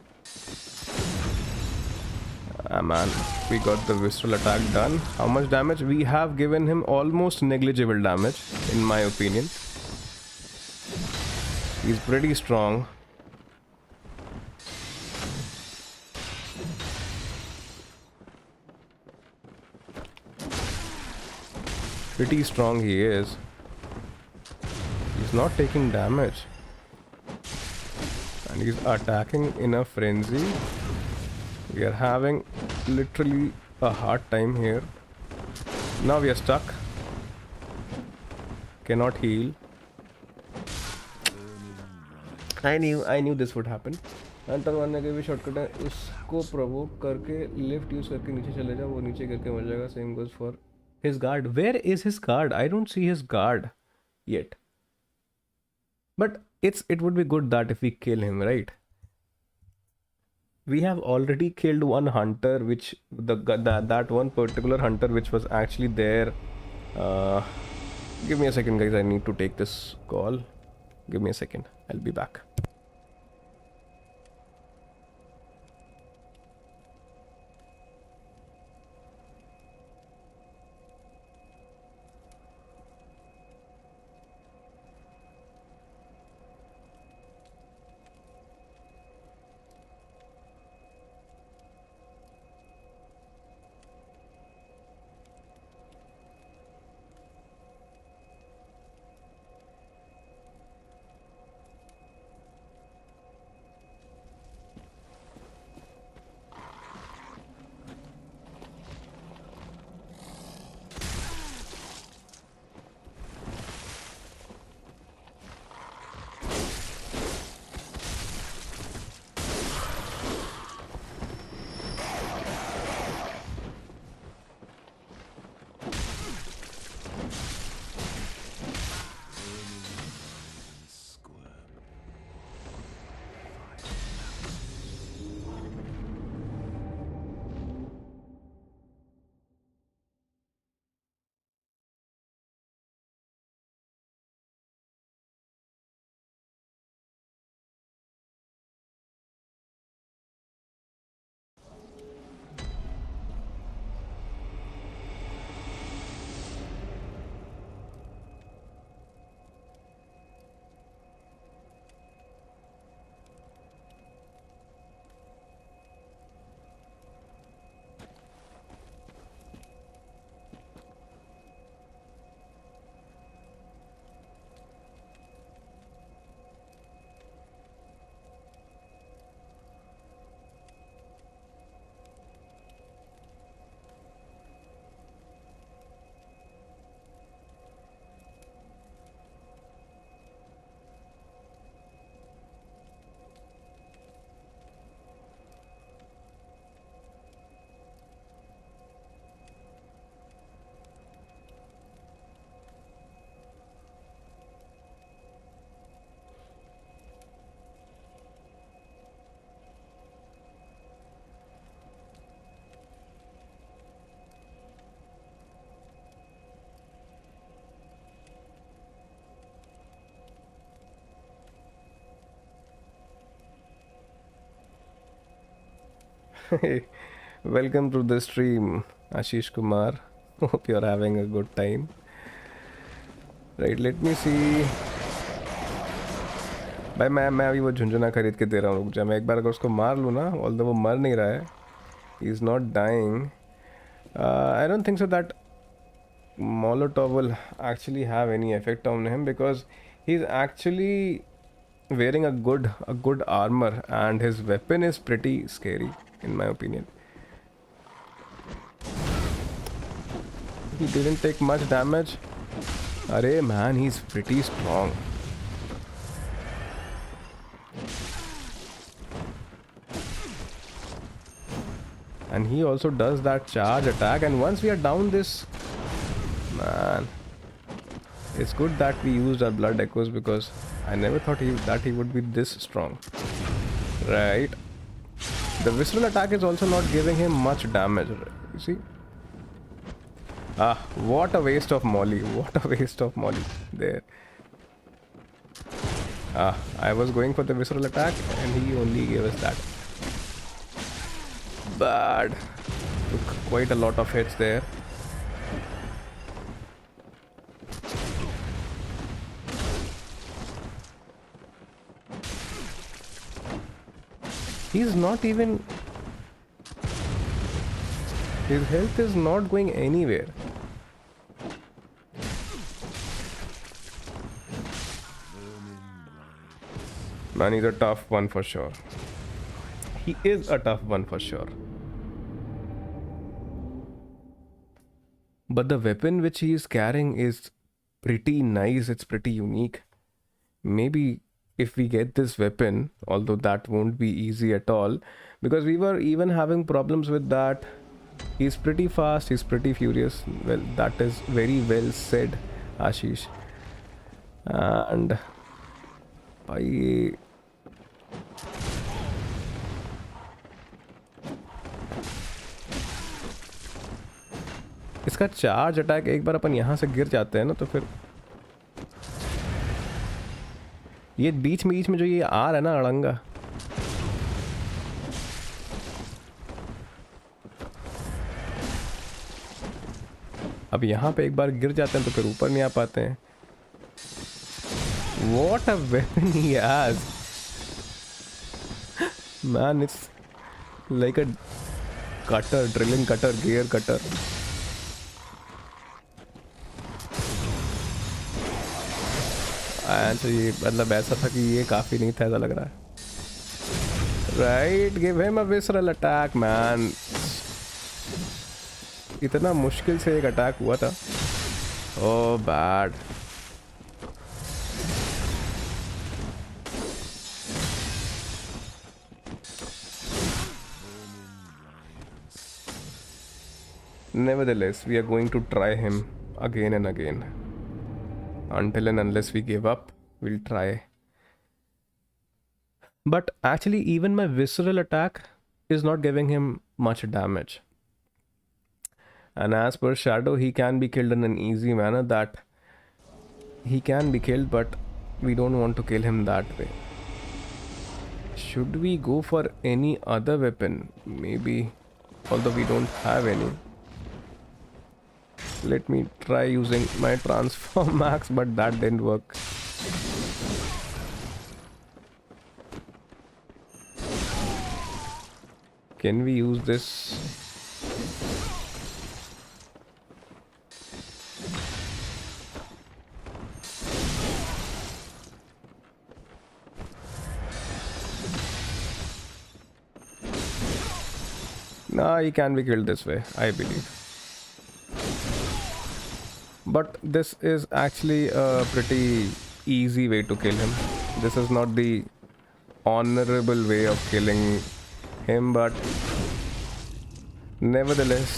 Ah man, we got the visceral attack done. How much damage? We have given him almost negligible damage, in my opinion. He's pretty strong. Pretty strong he is. He's not taking damage. And he's attacking in a frenzy. We are having literally a hard time here. Now we are stuck. Cannot heal. I knew this would happen. अंतर मारने के भी shortcut है. इसको provoke करके lift use करके नीचे चले जाओ. वो नीचे करके मर जाएगा. Same goes for his guard. Where is his guard? I don't see his guard yet. But it would be good that if we kill him, right? We have already killed one hunter, which that one particular hunter which was actually there. Give me a second, guys. I need to take this call. Give me a second. I'll be back. Hey, welcome to the stream, Ashish Kumar. Hope you're having a good time. Right, let me see. भाई मैं अभी वो झुंझुना खरीद के दे रहा हूँ. रुक जा, मैं एक बार अगर उसको मार लूँ ना, although वो मर नहीं रहा है, he is not dying. I don't think so that Molotov will actually have any effect on him because he's actually wearing a good armor and his weapon is pretty scary in my opinion. He didn't take much damage. Arey man, he's pretty strong. And he also does that charge attack, and once we are down this, man, it's good that we used our blood echoes, because I never thought that he would be this strong. Right. The visceral attack is also not giving him much damage. You see? Ah, what a waste of molly. What a waste of molly. There. Ah, I was going for the visceral attack and he only gave us that. Bad. Took quite a lot of hits there. He's not even... His health is not going anywhere. Man, he's a tough one for sure. He is a tough one for sure. But the weapon which he is carrying is pretty nice. It's pretty unique. Maybe if we get this weapon, although that won't be easy at all, because we were even having problems with that. He's pretty fast, he's pretty furious. Well, that is very well said, Ashish. And इसका charge attack एक बार अपन यहाँ से गिर जाते हैं ना, तो फिर ये बीच में जो ये आ रहा है ना अड़ंगा, अब यहाँ पे एक बार गिर जाते हैं तो फिर ऊपर नहीं आ पाते हैं. What a weapon he has. Man, it's like a cutter, drilling cutter, gear cutter. तो ये मतलब ऐसा था कि ये काफी नहीं था, ऐसा लग रहा है. Right, give him a visceral attack, man. इतना मुश्किल से एक अटैक हुआ था. Oh, bad. Nevertheless, we are going to try him again and again. Until and unless we give up, we'll try. But actually, even my visceral attack is not giving him much damage. And as per Shadow, he can be killed in an easy manner. That he can be killed, but we don't want to kill him that way. Should we go for any other weapon? Maybe, although we don't have any. Let me try using my transform max, but that didn't work. Can we use this? Nah, he can be killed this way, I believe. But this is actually a pretty easy way to kill him. This is not the honorable way of killing him, but nevertheless,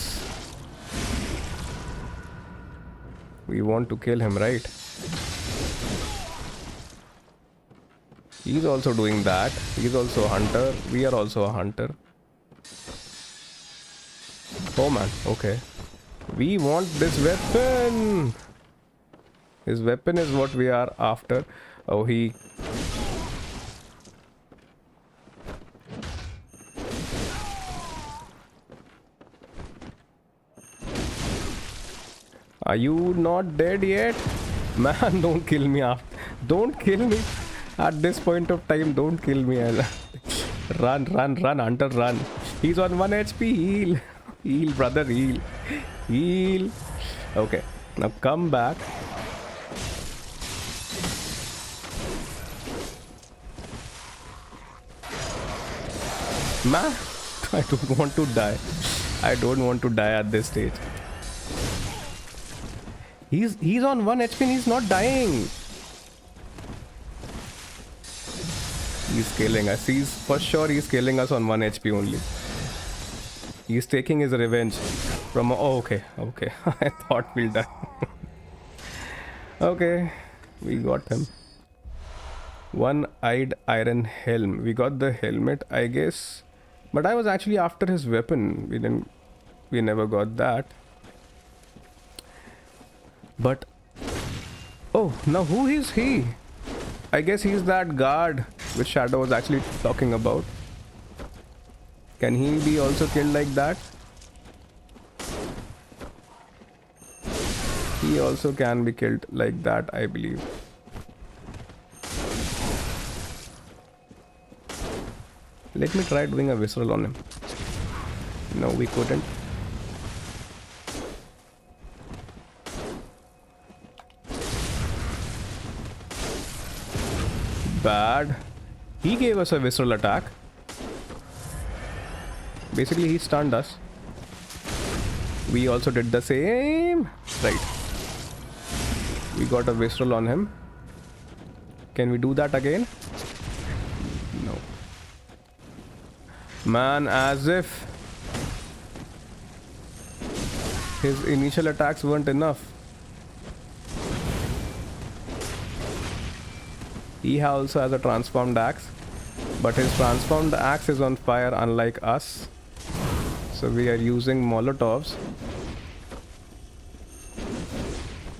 we want to kill him, right? He's also doing that. He's also a hunter. We are also a hunter. Oh man, okay. We want this weapon. His weapon is what we are after. Oh, he... Are you not dead yet? Man, don't kill me after. Don't kill me. At this point of time, don't kill me. Run, run, run, Hunter, run. He's on 1 HP. Heal. Heal, brother, heal. Heal. Okay, now come back. Man, I don't want to die. I don't want to die at this stage. He's on 1 HP and he's not dying. He's killing us. For sure he's killing us on 1 HP only. He's taking his revenge from... Oh, okay, okay. I thought we'll die. Okay, we got him. One-eyed iron helm. We got the helmet, I guess. But I was actually after his weapon. We never got that. But... Oh, now who is he? I guess he's that guard which Shadow was actually talking about. Can he be also killed like that? He also can be killed like that, I believe. Let me try doing a visceral on him. No, we couldn't. Bad. He gave us a visceral attack. Basically, he stunned us. We also did the same. Right. We got a visceral on him. Can we do that again? No. Man, as if his initial attacks weren't enough. He also has a transformed axe, but his transformed axe is on fire, unlike us. So we are using Molotovs.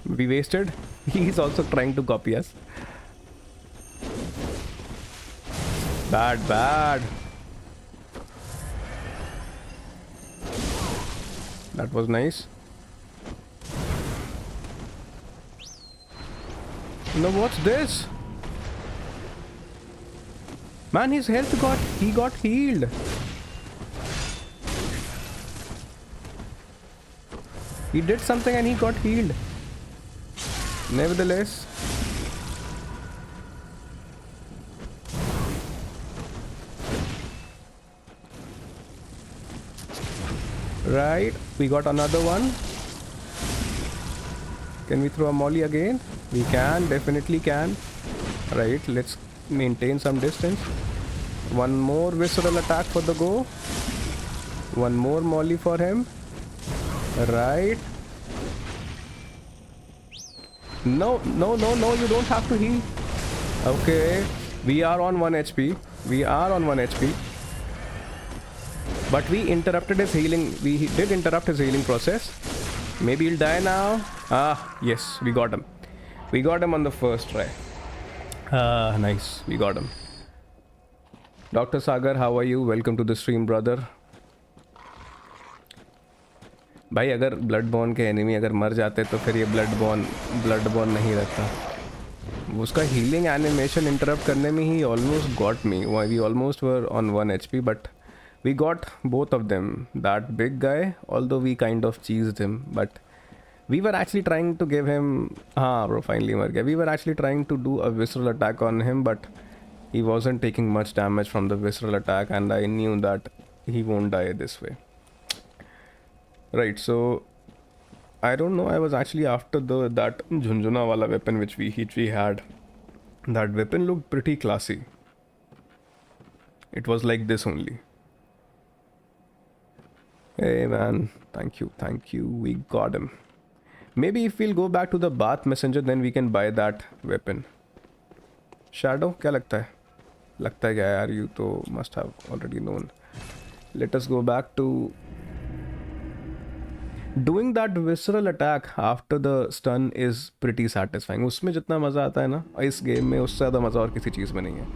We wasted. He's also trying to copy us. Bad, bad. That was nice. No, what's this? Man, his health got healed. He did something and he got healed. Nevertheless, right, we got another one. Can we throw a molly again? We can, definitely can. Right, let's maintain some distance. One more visceral attack for the go. One more molly for him. Right. No, no, no, no, you don't have to heal. Okay, we are on 1 HP. We are on 1 HP. But we interrupted his healing. We did interrupt his healing process. Maybe he'll die now. Ah, yes, we got him. We got him on the first try. Ah, nice. We got him. Dr. Sagar, how are you? Welcome to the stream, brother. भाई अगर ब्लडबॉर्न के enemy अगर मर जाते तो फिर ये ब्लडबॉर्न नहीं रहता. उसका हीलिंग एनिमेशन इंटरप्ट करने में ही almost got me. We almost were on 1 HP but we got both of them. That big guy, although we kind of cheesed him, but we were actually trying to give him... हाँ bro, finally मर गया. We were actually trying to do a visceral attack on him, but he wasn't taking much damage from the visceral attack, and I knew that he won't die this way. Right, so I don't know. I was actually after that Junjuna wala weapon which we had. That weapon looked pretty classy. It was like this only. Hey man, thank you. We got him. Maybe if we'll go back to the Bath Messenger, then we can buy that weapon. Shadow, क्या लगता है? लगता है क्या यार? You तो must have already known. Let us go back to doing that visceral attack after the stun is pretty satisfying. उसमें जितना मज़ा आता है ना इस गेम में, उससे ज़्यादा मज़ा और किसी चीज़ में नहीं है.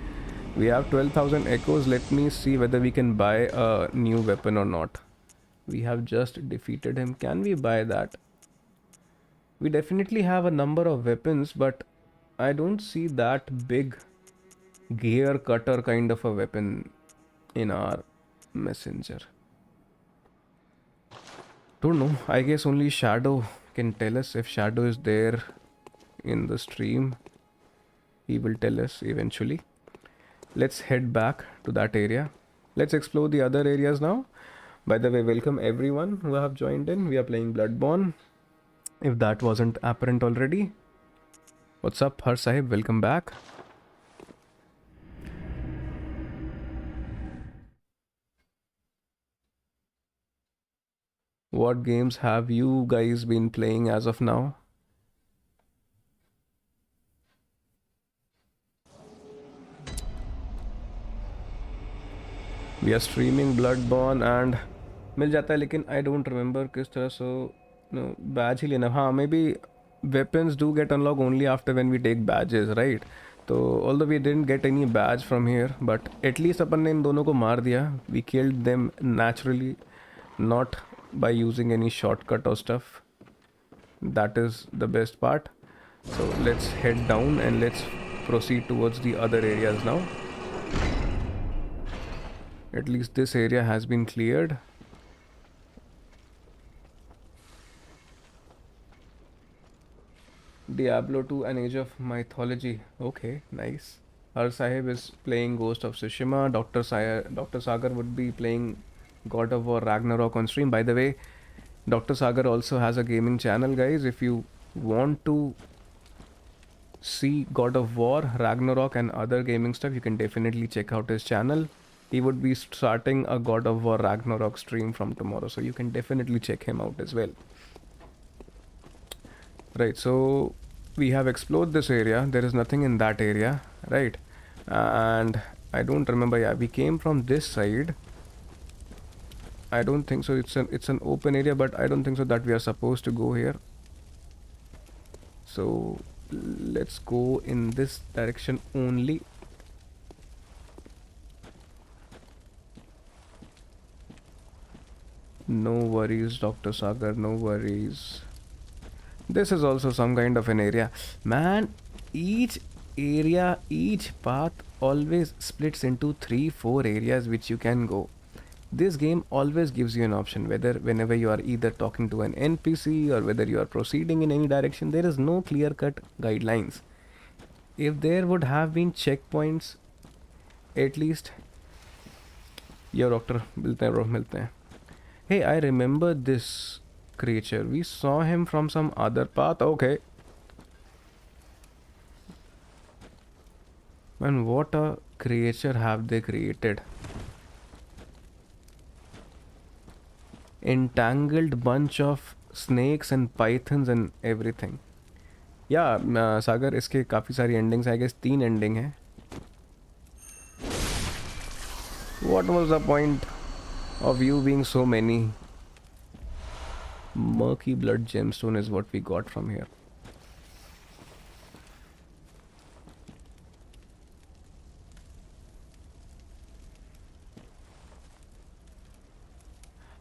We have 12,000 echoes. Let me see whether we can buy a new weapon or not. We have just defeated him. Can we buy that? We definitely have a number of weapons, but I don't see that big gear cutter kind of a weapon in our messenger. Don't know. I guess only Shadow can tell us. If Shadow is there in the stream, he will tell us eventually. Let's head back to that area. Let's explore the other areas now. By the way, welcome everyone who have joined in. We are playing Bloodborne, if that wasn't apparent already. What's up, Har Sahib? Welcome back. What games have you guys been playing as of now? We are streaming Bloodborne and मिल जाता है लेकिन I don't remember किस तरह so no badge ही लेना हाँ maybe weapons do get unlocked only after when we take badges right तो although we didn't get any badge from here but at least अपन ने इन दोनों को मार दिया we killed them naturally not by using any shortcut or stuff that is the best part so let's head down and let's proceed towards the other areas now. At least this area has been cleared. Diablo 2 An Age of Mythology. Okay, nice. Har Sahib is playing Ghost of Tsushima. Dr. Sagar would be playing God of War Ragnarok on stream. By the way, Dr. Sagar also has a gaming channel, guys. If you want to see God of War, Ragnarok and other gaming stuff, you can definitely check out his channel. He would be starting a God of War Ragnarok stream from tomorrow, so you can definitely check him out as well. Right, so we have explored this area. There is nothing in that area, right? And I don't remember. Yeah, we came from this side. I don't think so. It's an open area, but I don't think so that we are supposed to go here. So let's go in this direction only. No worries, Dr. Sagar, no worries. This is also some kind of an area. Man, each area, each path always splits into 3-4 areas which you can go. This game always gives you an option whenever you are either talking to an NPC or whether you are proceeding in any direction. There is no clear-cut guidelines. If there would have been checkpoints, at least. Yo, Doctor, मिलते हैं bro, मिलते हैं. Hey, I remember this creature. We saw him from some other path. Okay. Man, what a creature have they created. Entangled bunch of snakes and pythons and everything. Yeah, Sagar, इसके काफ़ी सारी endings. I guess 3 ending है. What was the point of you being so many? Murky blood gemstone is what we got from here.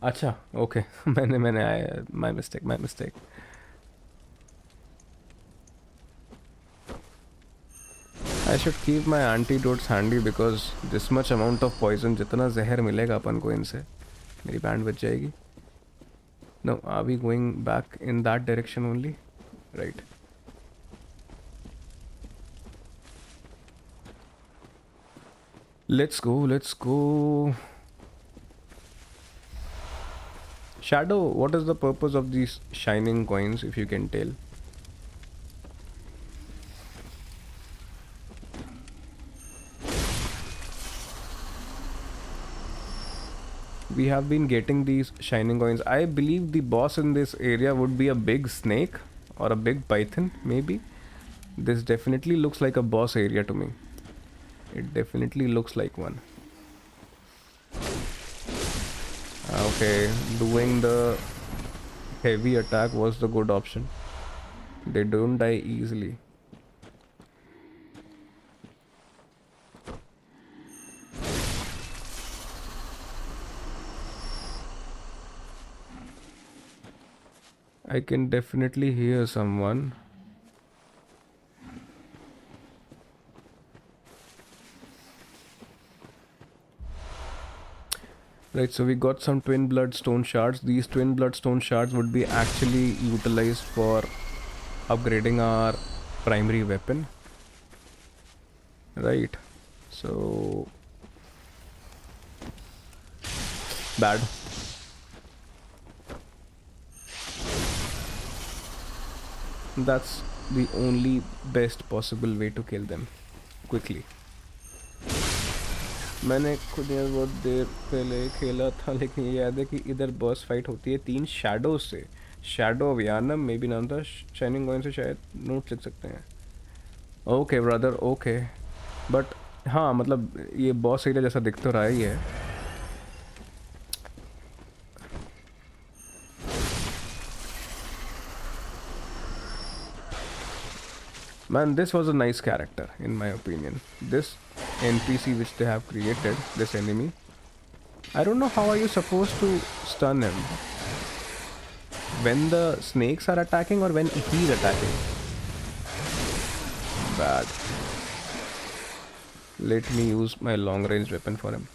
अच्छा, okay. My mistake. I should keep my antidotes handy because this much amount of poison, जितना जहर मिलेगा अपन को इनसे, मेरी band बच जाएगी. No, are we going back in that direction only? Right. Let's go. Shadow, what is the purpose of these shining coins, if you can tell? We have been getting these shining coins. I believe the boss in this area would be a big snake or a big python, maybe. This definitely looks like a boss area to me. It definitely looks like one. Okay, doing the heavy attack was the good option. They don't die easily. I can definitely hear someone. Right, so we got some twin bloodstone shards. These twin bloodstone shards would be actually utilized for upgrading our primary weapon. Right, so bad. That's the only best possible way to kill them quickly. मैंने खुद ये बहुत देर पहले खेला था, लेकिन ये याद है कि इधर बॉस फाइट होती है 3 शैडो से। Shadow of Yanam may be नाम था, शाइनिंग कॉइन से शायद नोट लिख सकते हैं। ओके ब्रदर ओके, बट हाँ मतलब ये बॉस एरिया जैसा दिख तो रहा ही है। Man, this was a nice character in my opinion. This NPC which they have created, this enemy, I don't know how are you supposed to stun him when the snakes are attacking or when he's attacking. Bad. Let me use my long range weapon for him.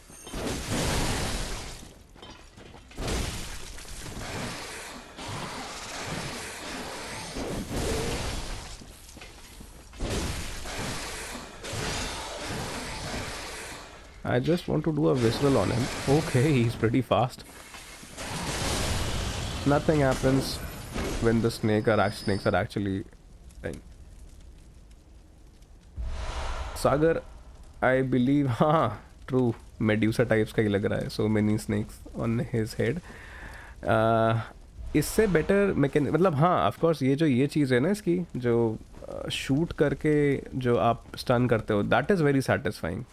I just want to do a visceral on him. Okay, he's pretty fast. Nothing happens when the snakes are actually dying. Sagar, I believe, हाँ, true. Medusa types का ही लग रहा है. So many snakes on his head. इससे better मैकेन मतलब हाँ of course ये चीज़ है ना इसकी जो शूट करके जो आप स्टन करते हो, that is very satisfying.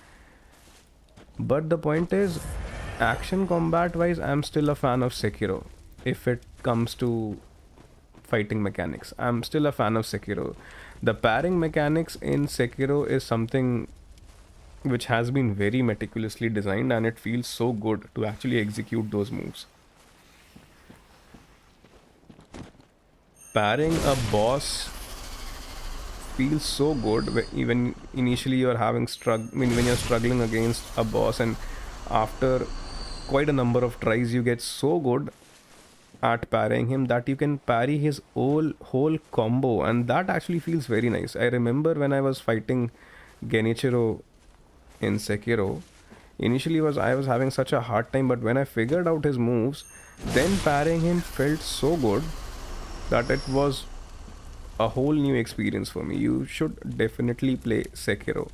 But the point is, action combat wise, I'm still a fan of Sekiro. If it comes to fighting mechanics, I'm still a fan of Sekiro. The parrying mechanics in Sekiro is something which has been very meticulously designed, and it feels so good to actually execute those moves. Parrying a boss feels so good even initially you're having when you're struggling against a boss, and after quite a number of tries you get so good at parrying him that you can parry his whole combo, and that actually feels very nice. I remember when I was fighting Genichiro in Sekiro, initially I was having such a hard time, but when I figured out his moves, then parrying him felt so good that it was a whole new experience for me. You should definitely play Sekiro.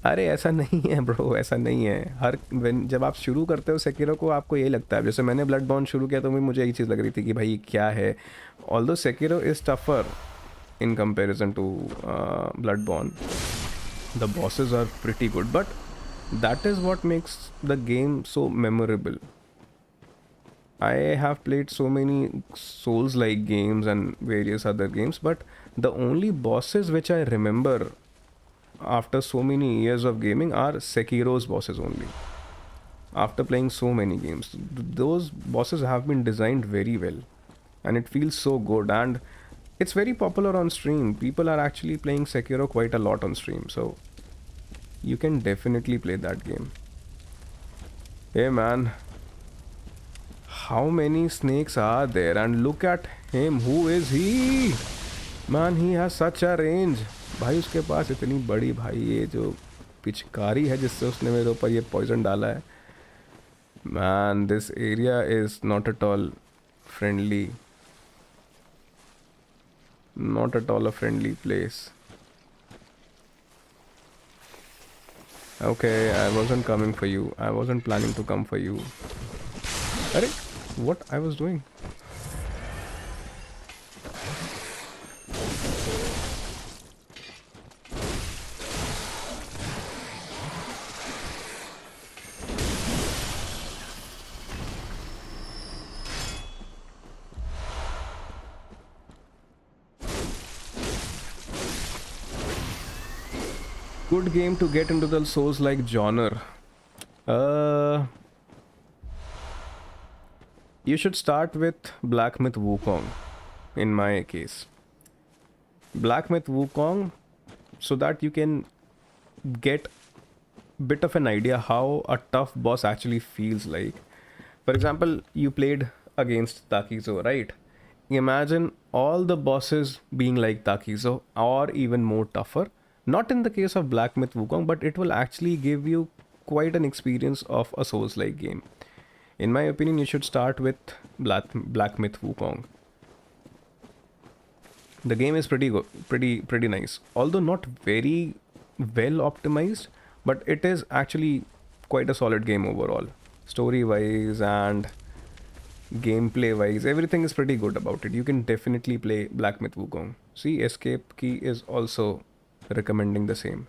अरे ऐसा नहीं है bro, ऐसा नहीं है. जब आप शुरू करते हो सेकिरो को आपको यही लगता है. जैसे मैंने ब्लडबॉर्न शुरू किया तो मुझे यही चीज़ लग रही थी कि भाई क्या है. Although Sekiro is tougher in comparison to Bloodborne. The bosses are pretty good, but that is what makes the game so memorable. I have played so many Souls-like games and various other games, but the only bosses which I remember after so many years of gaming are Sekiro's bosses only. After playing so many games, those bosses have been designed very well, and it feels so good, and it's very popular on stream. People are actually playing Sekiro quite a lot on stream, so you can definitely play that game. Hey man, how many snakes are there? And look at him. Who is he? Man, he has such a range. भाई उसके पास इतनी बड़ी भाई ये जो पिचकारी है जिससे उसने मेरे ऊपर ये पॉइजन डाला है. Man, this area is not at all friendly. Not at all a friendly place. Okay, I wasn't coming for you. I wasn't planning to come for you. Arey, what I was doing? Good game to get into the Souls-like genre. You should start with Black Myth Wukong, in my case. Black Myth Wukong, so that you can get bit of an idea how a tough boss actually feels like. For example, you played against Takizo, right? Imagine all the bosses being like Takizo or even more tougher. Not in the case of Black Myth Wukong, but it will actually give you quite an experience of a Souls-like game. In my opinion, you should start with Black Myth Wukong. The game is pretty good, pretty nice. Although not very well optimized, but it is actually quite a solid game overall. Story wise and gameplay wise, everything is pretty good about it. You can definitely play Black Myth Wukong. See, Escape Key is also recommending the same.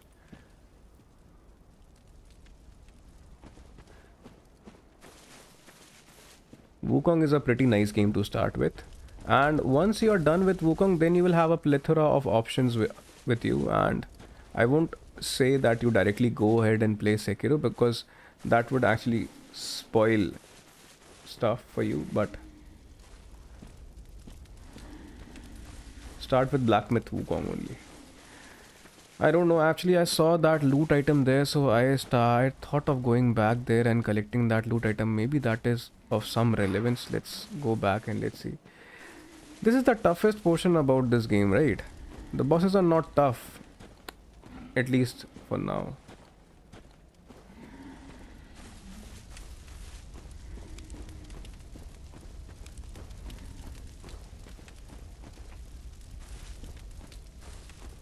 Wukong is a pretty nice game to start with, and once you're done with Wukong, then you will have a plethora of options with you. And I won't say that you directly go ahead and play Sekiro, because that would actually spoil stuff for you, but start with Black Myth Wukong only. I don't know, actually I saw that loot item there, so I thought of going back there and collecting that loot item. Maybe that is of some relevance. Let's go back and let's see. This is the toughest portion about this game, right? The bosses are not tough, at least for now.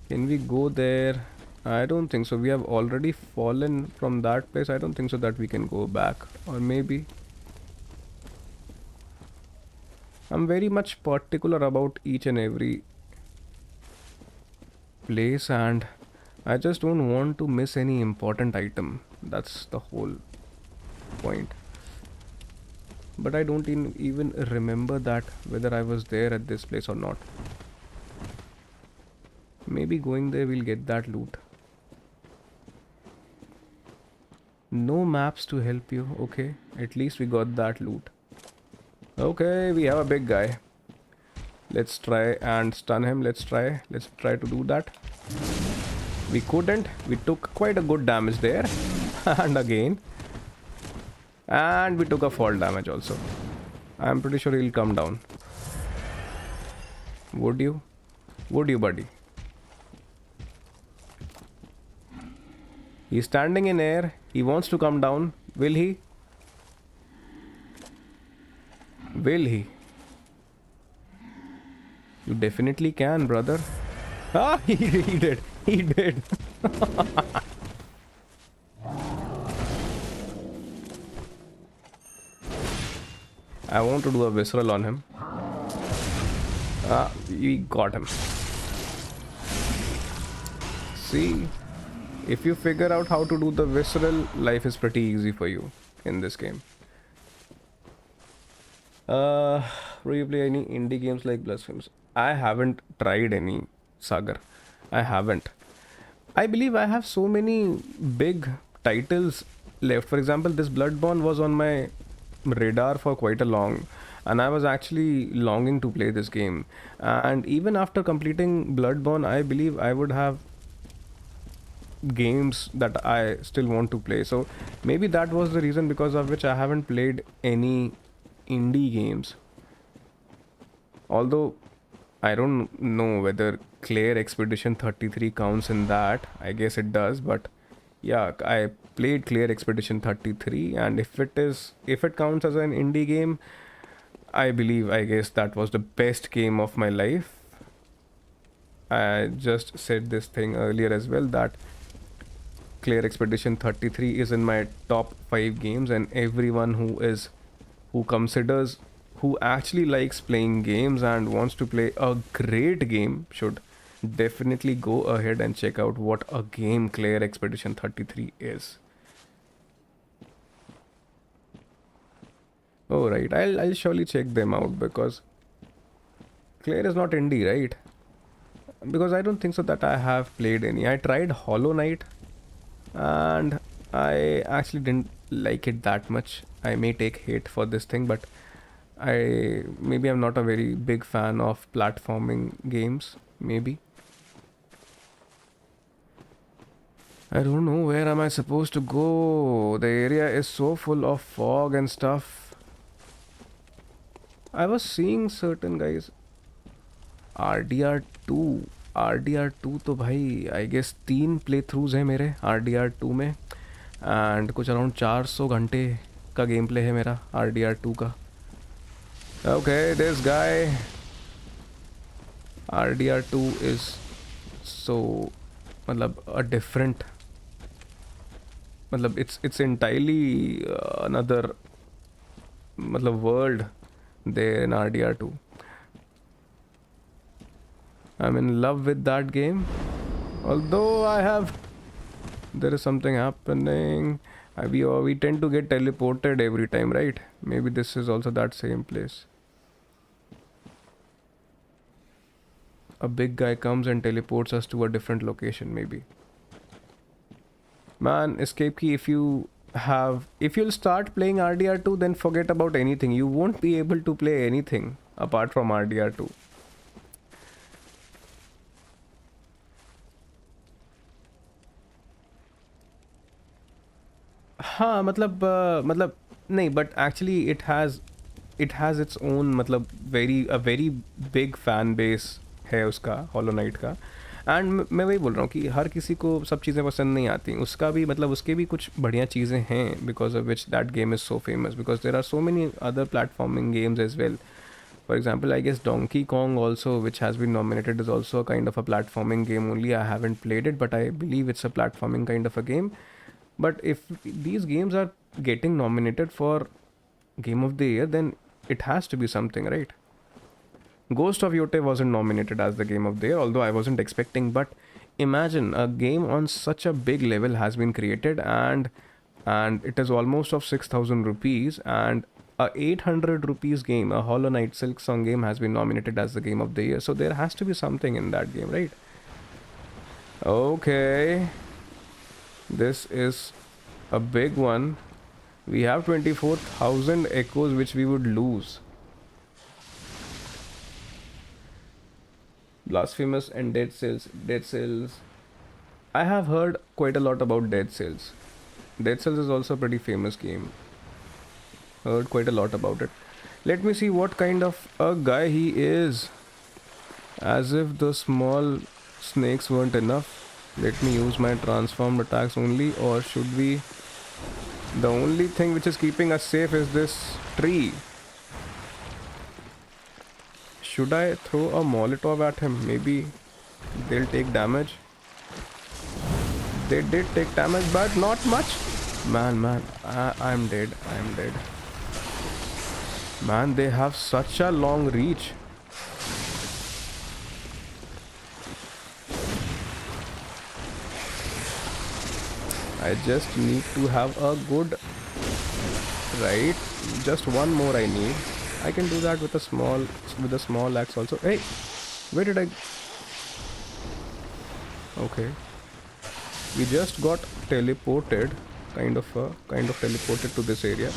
Can we go there? I don't think so. We have already fallen from that place. I don't think so that we can go back. Or maybe. I'm very much particular about each and every place, and I just don't want to miss any important item. That's the whole point. But I don't even remember that whether I was there at this place or not. Maybe going there we'll get that loot. No maps to help you. Okay, at least we got that loot. Okay, we have a big guy. Let's try and stun him. Let's try to do that. We couldn't. We took quite a good damage there. And again. And we took a fall damage also. I'm pretty sure he'll come down. Would you? Would you, buddy? He's standing in air. He wants to come down. Will he? Will he? You definitely can, brother. Ah, he did. He did. I want to do a visceral on him. Ah, we got him. See? If you figure out how to do the visceral, life is pretty easy for you in this game. Do you play any indie games like Blasphemous? I haven't tried any, Sagar. I haven't. I believe I have so many big titles left. For example, this Bloodborne was on my radar for quite a long, and I was actually longing to play this game. And even after completing Bloodborne, I believe I would have games that I still want to play. So maybe that was the reason because of which I haven't played any indie games. Although I don't know whether Claire Expedition 33 counts in that. I guess it does, but yeah, I played Claire Expedition 33, and if it counts as an indie game, I guess that was the best game of my life. I just said this thing earlier as well, that Claire Expedition 33 is in my top 5 games, and everyone who actually likes playing games and wants to play a great game should definitely go ahead and check out what a game Claire Expedition 33 is. Oh right, I'll surely check them out, because Claire is not indie, right? Because I don't think so that I have played any. I tried Hollow Knight and I actually didn't like it that much. I may take hate for this thing, but maybe I'm not a very big fan of platforming games. Maybe. I don't know, where am I supposed to go? The area is so full of fog and stuff. I was seeing certain guys. RDR2 तो भाई I guess 3 प्लेथ्रूज है मेरे RDR2 में, and कुछ around 400 घंटे का game play है मेरा RDR2 का. Okay, this guy RDR2 is so मतलब a different मतलब it's entirely another मतलब world there in RDR2. I'm in love with that game. Although there is something happening. We tend to get teleported every time, right? Maybe this is also that same place. A big guy comes and teleports us to a different location, maybe. Man, escape key, if you'll start playing RDR2, then forget about anything. You won't be able to play anything apart from RDR2. हाँ मतलब नहीं, but actually it has its own मतलब very big fan base है उसका Hollow Knight का. And मैं वही बोल रहा हूँ कि हर किसी को सब चीज़ें पसंद नहीं आती. उसका भी मतलब उसके भी कुछ बढ़िया चीज़ें हैं because of which that game is so famous, because there are so many other platforming games as well. For example, I guess Donkey Kong also, which has been nominated, is also a kind of a platforming game only. I haven't played it, but I believe it's a platforming kind of a game. But if these games are getting nominated for Game of the Year, then it has to be something, right? Ghost of Yote wasn't nominated as the Game of the Year, although I wasn't expecting. But imagine a game on such a big level has been created, and it is almost of 6,000 rupees, and a 800 rupees game, a Hollow Knight Silk Song game, has been nominated as the Game of the Year. So there has to be something in that game, right? Okay. This is a big one. We have 24,000 echoes which we would lose. Blasphemous and Dead Cells. Dead Cells. I have heard quite a lot about Dead Cells. Dead Cells is also a pretty famous game. Heard quite a lot about it. Let me see what kind of a guy he is. As if the small snakes weren't enough. Let me use my transformed attacks only, or should we? The only thing which is keeping us safe is this tree. Should I throw a Molotov at him? Maybe they'll take damage. They did take damage, but not much. Man, I'm dead. I'm dead. Man, they have such a long reach. I just need to have a good... Right? Just one more I need. I can do that with a small axe also. Hey! Where did I... Okay. We just got teleported. Kind of teleported to this area.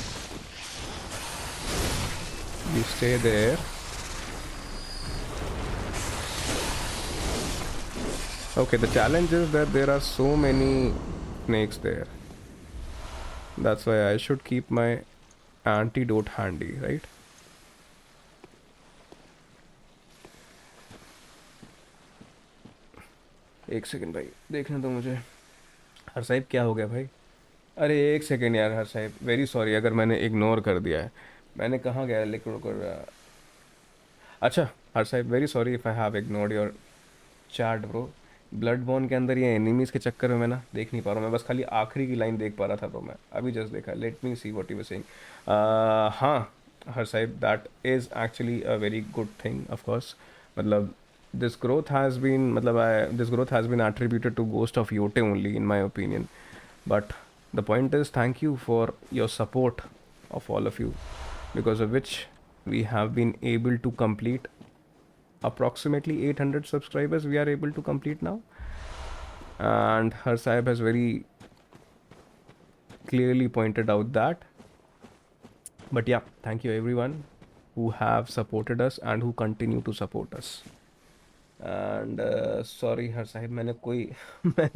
You stay there. Okay, the challenge is that there are so many snakes there. That's why I should keep my antidote handy, right? एक second भाई, देखने दो मुझे. हर साहिब क्या हो गया भाई? अरे एक सेकंड यार हर साहिब, वेरी सॉरी अगर मैंने इग्नोर कर दिया है. मैंने कहाँ गया लेकिन अच्छा Har Sahib, very sorry if I have ignored your chat bro. Bloodborne के अंदर ये एनिमीज़ के चक्कर में मैं ना देख नहीं पा रहा हूँ. मैं बस खाली आखिरी की लाइन देख पा रहा था, तो मैं अभी जस्ट देखा. Let me see what you were saying. हाँ Har Sahib, that is actually a very good thing of course. मतलब this growth has been attributed to Ghost of Yote only, in my opinion. But the point is, thank you for your support of all of you, because of which we have been able to complete approximately 800 subscribers. We are able to complete now, and Har Sahib has very clearly pointed out that. But yeah, thank you everyone who have supported us and who continue to support us. And sorry Har Sahib, मैंने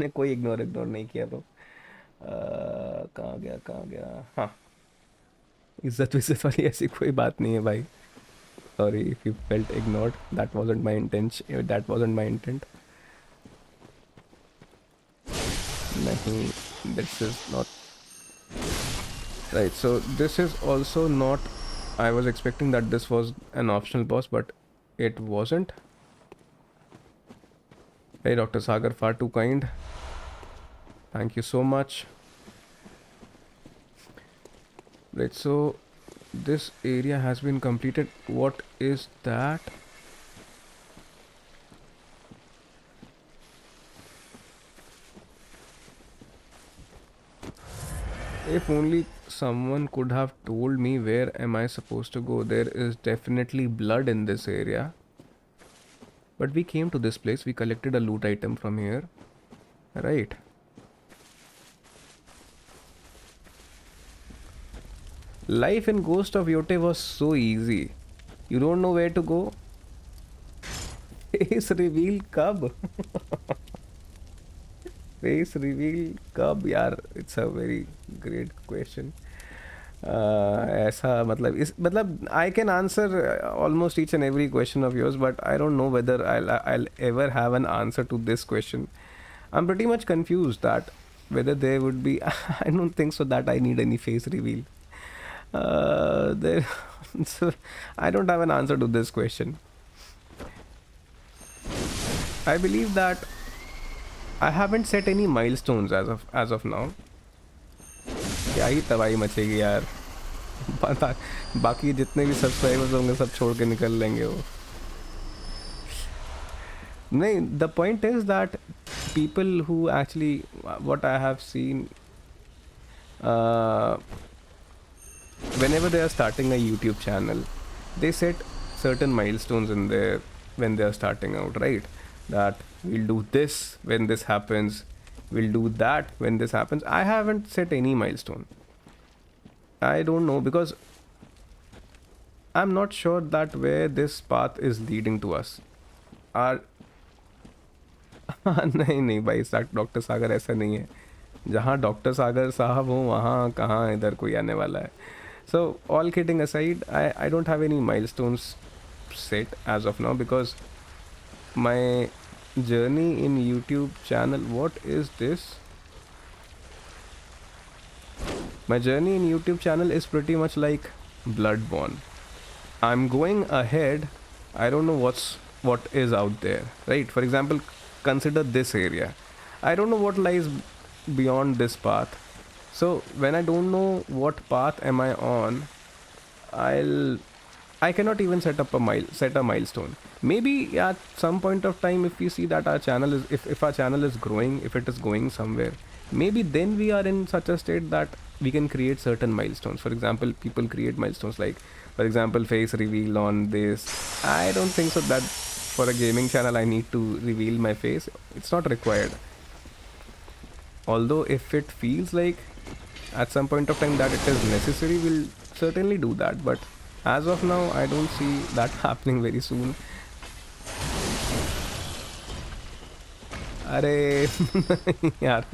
कोई ignore नहीं किया bro. कहाँ गया. हाँ, इज्जत वाली ऐसी कोई बात नहीं है भाई. Sorry if you felt ignored, that wasn't my intent. नहीं, this is not right. So this is also not... I was expecting that this was an optional boss, but it wasn't. Hey Dr. Sagar, far too kind. Thank you so much. Right, so this area has been completed. What is that? If only someone could have told me where am I supposed to go. There is definitely blood in this area. But we came to this place, we collected a loot item from here. Right. Life in Ghost of Yote was so easy. You don't know where to go? Face reveal kab? Face reveal kab? यार, it's a very great question. ऐसा मतलब I can answer almost each and every question of yours, but I don't know whether I'll ever have an answer to this question. I'm pretty much confused that whether there would be. I don't think so that I need any face reveal. There, so I don't have an answer to this question. I believe that I haven't set any milestones as of now. क्या ही तबाही मचेगी यार. पता बाकी जितने भी subscribers होंगे सब छोड़ के निकल लेंगे वो. नहीं, the point is that people who actually, what I have seen, whenever they are starting a YouTube channel, they set certain milestones in there when they are starting out, right? That we'll do this when this happens, we'll do that when this happens. I haven't set any milestone. I don't know, because I'm not sure that where this path is leading to us. Our नहीं नहीं भाई, doctor सागर ऐसा नहीं है. जहाँ doctor सागर साहब हो वहाँ कहाँ इधर कोई आने वाला है. So all kidding aside, I don't have any milestones set as of now, because my journey in YouTube channel, what is this? My journey in YouTube channel is pretty much like Bloodborne. I'm going ahead. I don't know what is out there, right? For example, consider this area. I don't know what lies beyond this path. So when I don't know what path am I on, I cannot even set a milestone. Maybe at some point of time, if we see that our channel is, if our channel is growing, if it is going somewhere, maybe then we are in such a state that we can create certain milestones. For example, people create milestones like, for example, face reveal on this. I don't think so that for a gaming channel I need to reveal my face. It's not required. Although if it feels like at some point of time that it is necessary, we'll certainly do that. But as of now, I don't see that happening very soon. अरे यार,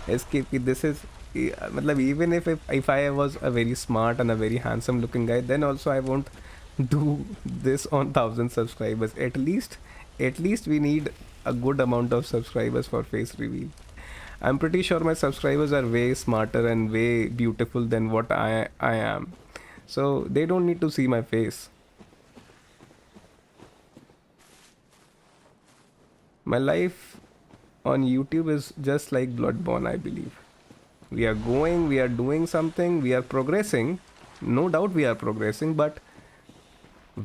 escape. This is, मतलब, even if I was a very smart and a very handsome looking guy, then also I won't do this on 1,000 subscribers. At least we need a good amount of subscribers for face reveal. I'm pretty sure my subscribers are way smarter and way beautiful than what I am, so they don't need to see my face. My life on YouTube is just like Bloodborne, I believe. We are going, we are doing something, we are progressing. No doubt we are progressing, but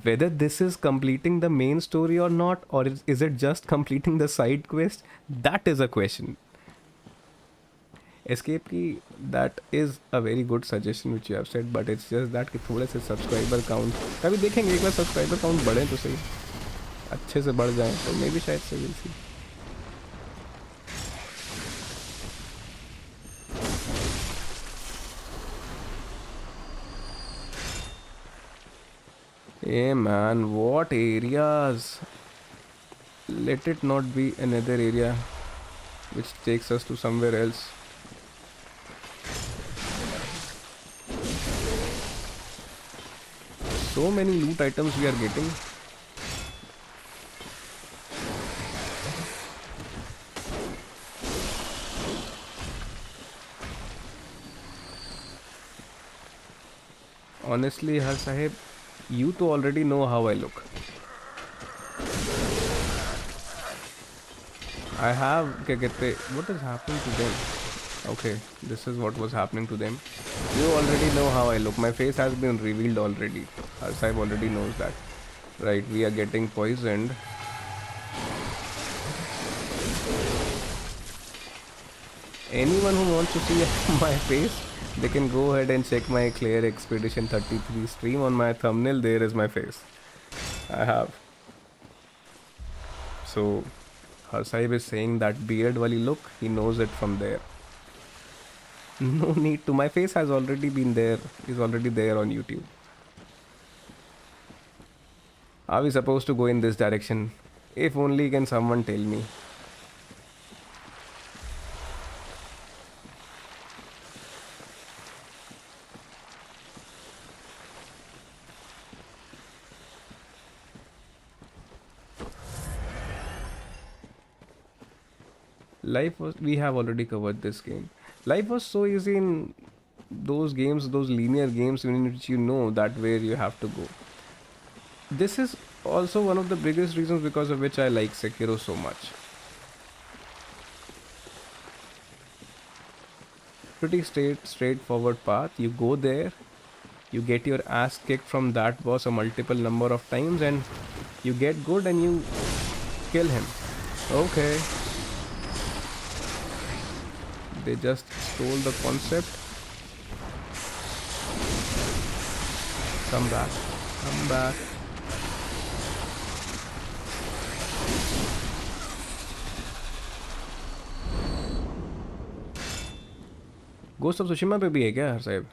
whether this is completing the main story or not, or is it just completing the side quest, that is a question. Escape key, that is a very good suggestion which you have said, but it's just that कि थोड़े से subscriber count कभी देखेंगे, एक बार subscriber count बढ़े तो सही, अच्छे से बढ़ जाए तो मे भी शायद से will see. Hey man, what areas? Let it not be another area which takes us to somewhere else. So many loot items we are getting. Honestly, Har Sahib, you two already know how I look. I have, what is happening to them? Okay, this is what was happening to them. You already know how I look. My face has been revealed already. Arsaib already knows that. Right, we are getting poisoned. Anyone who wants to see my face, they can go ahead and check my Clear Expedition 33 stream. On my thumbnail, there is my face. I have. So, Harsaib is saying that beard wali look, he knows it from there. No need to. My face has already been there. Is already there on YouTube. Are we supposed to go in this direction? If only can someone tell me. Life was, we have already covered this game. Life was so easy in those games, those linear games in which you know that where you have to go. This is also one of the biggest reasons because of which I like Sekiro so much. Pretty straightforward path. You go there, you get your ass kicked from that boss a multiple number of times, and you get good and you kill him. Okay. They just stole the concept. Come back. Come back. Ghost of Tsushima पे भी है क्या साहब?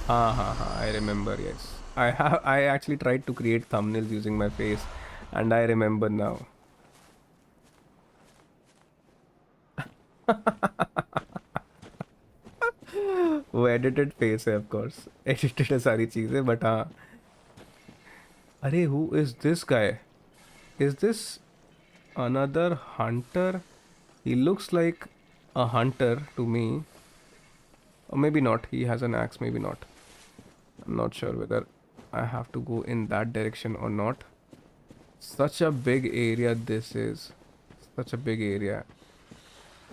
हाँ, I remember, yes. I actually tried to create thumbnails using my face, and I remember now. वो edited face है, of course. Edited है सारी चीजें, but हाँ. अरे, who is this guy? Is this another hunter? He looks like a hunter to me. Or maybe not. He has an axe, maybe not. I'm not sure whether I have to go in that direction or not. Such a big area this is. Such a big area.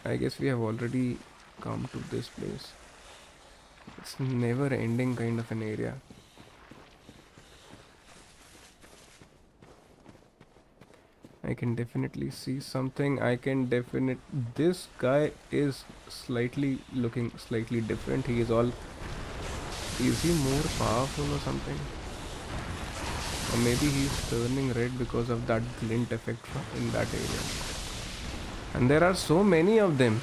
I guess we have already come to this place. It's never ending kind of an area. I can definitely see something. This guy is looking slightly different. He is all... Is he more powerful or something? Or maybe he's turning red because of that glint effect in that area. And there are so many of them.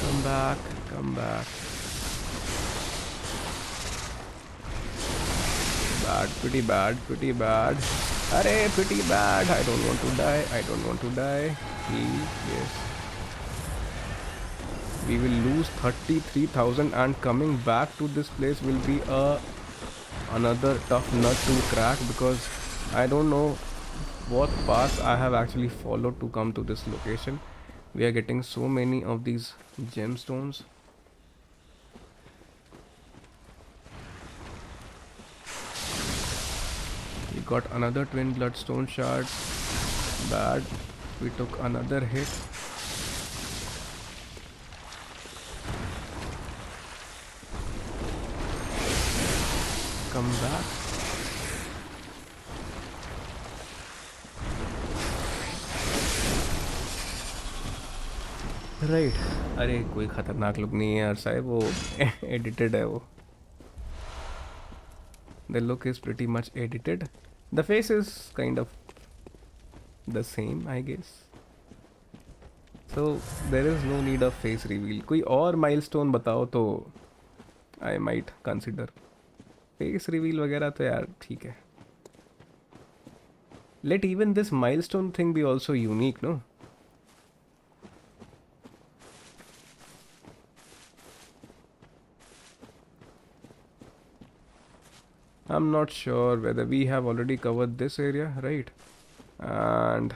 Come back, come back. Bad, pretty bad, pretty bad. Arey, pretty bad. I don't want to die. I don't want to die. Yes. We will lose 33,000 and coming back to this place will be another tough nut to crack because I don't know what path I have actually followed to come to this location. We are getting so many of these gemstones. We got another twin bloodstone shard. Bad. We took another hit. Come back. Right. अरे कोई खतरनाक look नहीं है यार साहब, वो edited है वो. The look is pretty much edited. The face is kind of the same, I guess. So there is no need of face reveal. कोई और milestone बताओ तो I might consider. Face reveal वगैरह तो यार ठीक है. Let even this milestone thing be also unique, no? I'm not sure whether we have already covered this area, right? And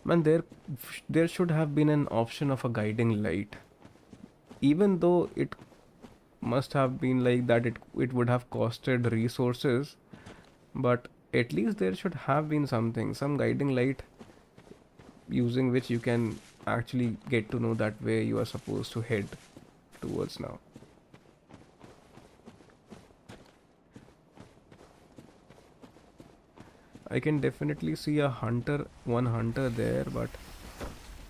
man, there should have been an option of a guiding light. Even though it must have been like that. It would have costed resources, but at least there should have been something, some guiding light using which you can actually get to know that where you are supposed to head towards now. I can definitely see one hunter there, but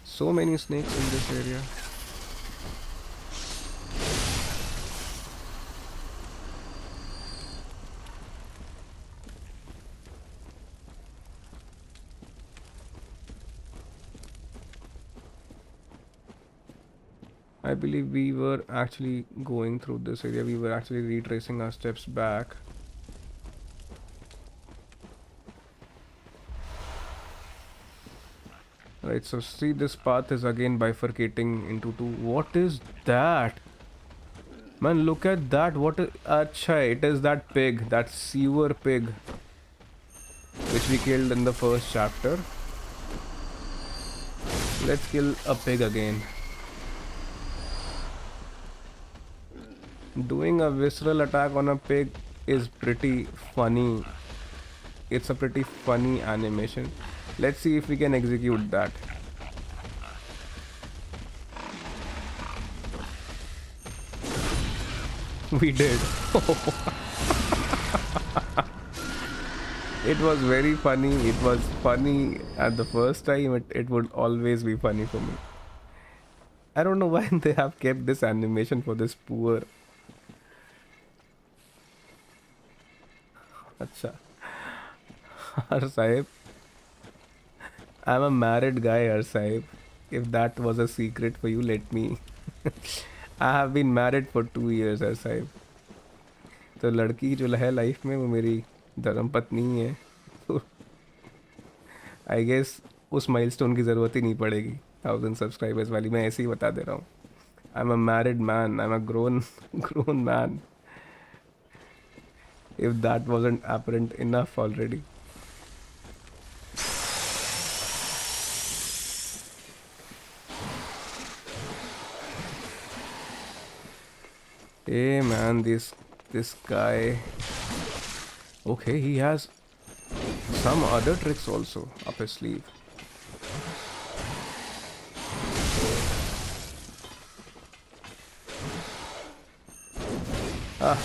so many snakes in this area. I believe we were actually going through this area. We were actually retracing our steps back. Right, so see, this path is again bifurcating into two. What is that? Man, look at that. What is... Acha, it is that pig, that sewer pig, which we killed in the first chapter. Let's kill a pig again. Doing a visceral attack on a pig is pretty funny. It's a pretty funny animation. Let's see if we can execute that. We did. It was very funny. It was funny at the first time. It would always be funny for me. I don't know why they have kept this animation for this poor. Acha. Har Sahib. I'm a married guy, Har Sahib. If that was a secret for you, let me. I have been married for 2 years, Har Sahib. तो लड़की जो है life में वो मेरी धर्मपत्नी ही है. तो आई गेस उस माइलस्टोन की ज़रूरत ही नहीं पड़ेगी 1000 सब्सक्राइबर्स वाली. मैं ऐसे ही बता दे रहा हूँ. I am a married man. I am a grown man. If that wasn't apparent enough already. Hey man, this guy. Okay, he has some other tricks also up his sleeve. Ah,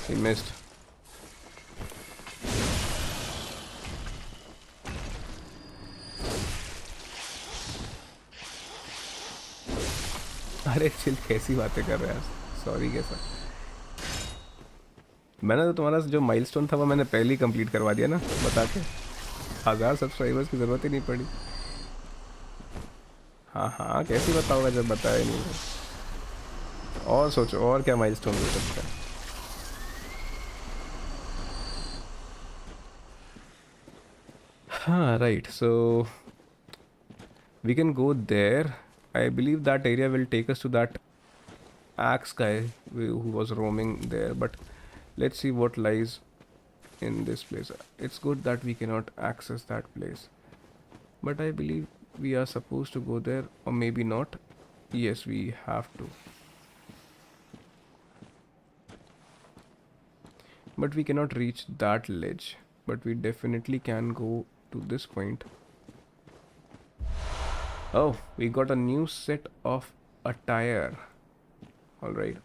he missed. अरे chill, कैसी बातें कर रहे हैं. Sorry कैसा. मैंने तो तुम्हारा जो माइलस्टोन था वो मैंने पहले ही कंप्लीट करवा दिया ना, बता के. 1000 सब्सक्राइबर्स की ज़रूरत ही नहीं पड़ी. हाँ, कैसे बताऊँगा जब बताया नहीं. और सोचो और क्या माइलस्टोन हो सकता है. हाँ, right. So we can go there. I believe that area will take us to that axe guy who was roaming there, but let's see what lies in this place. It's good that we cannot access that place, but I believe we are supposed to go there, or maybe not. Yes, we have to, but we cannot reach that ledge, but we definitely can go to this point. Oh, we got a new set of attire. All right.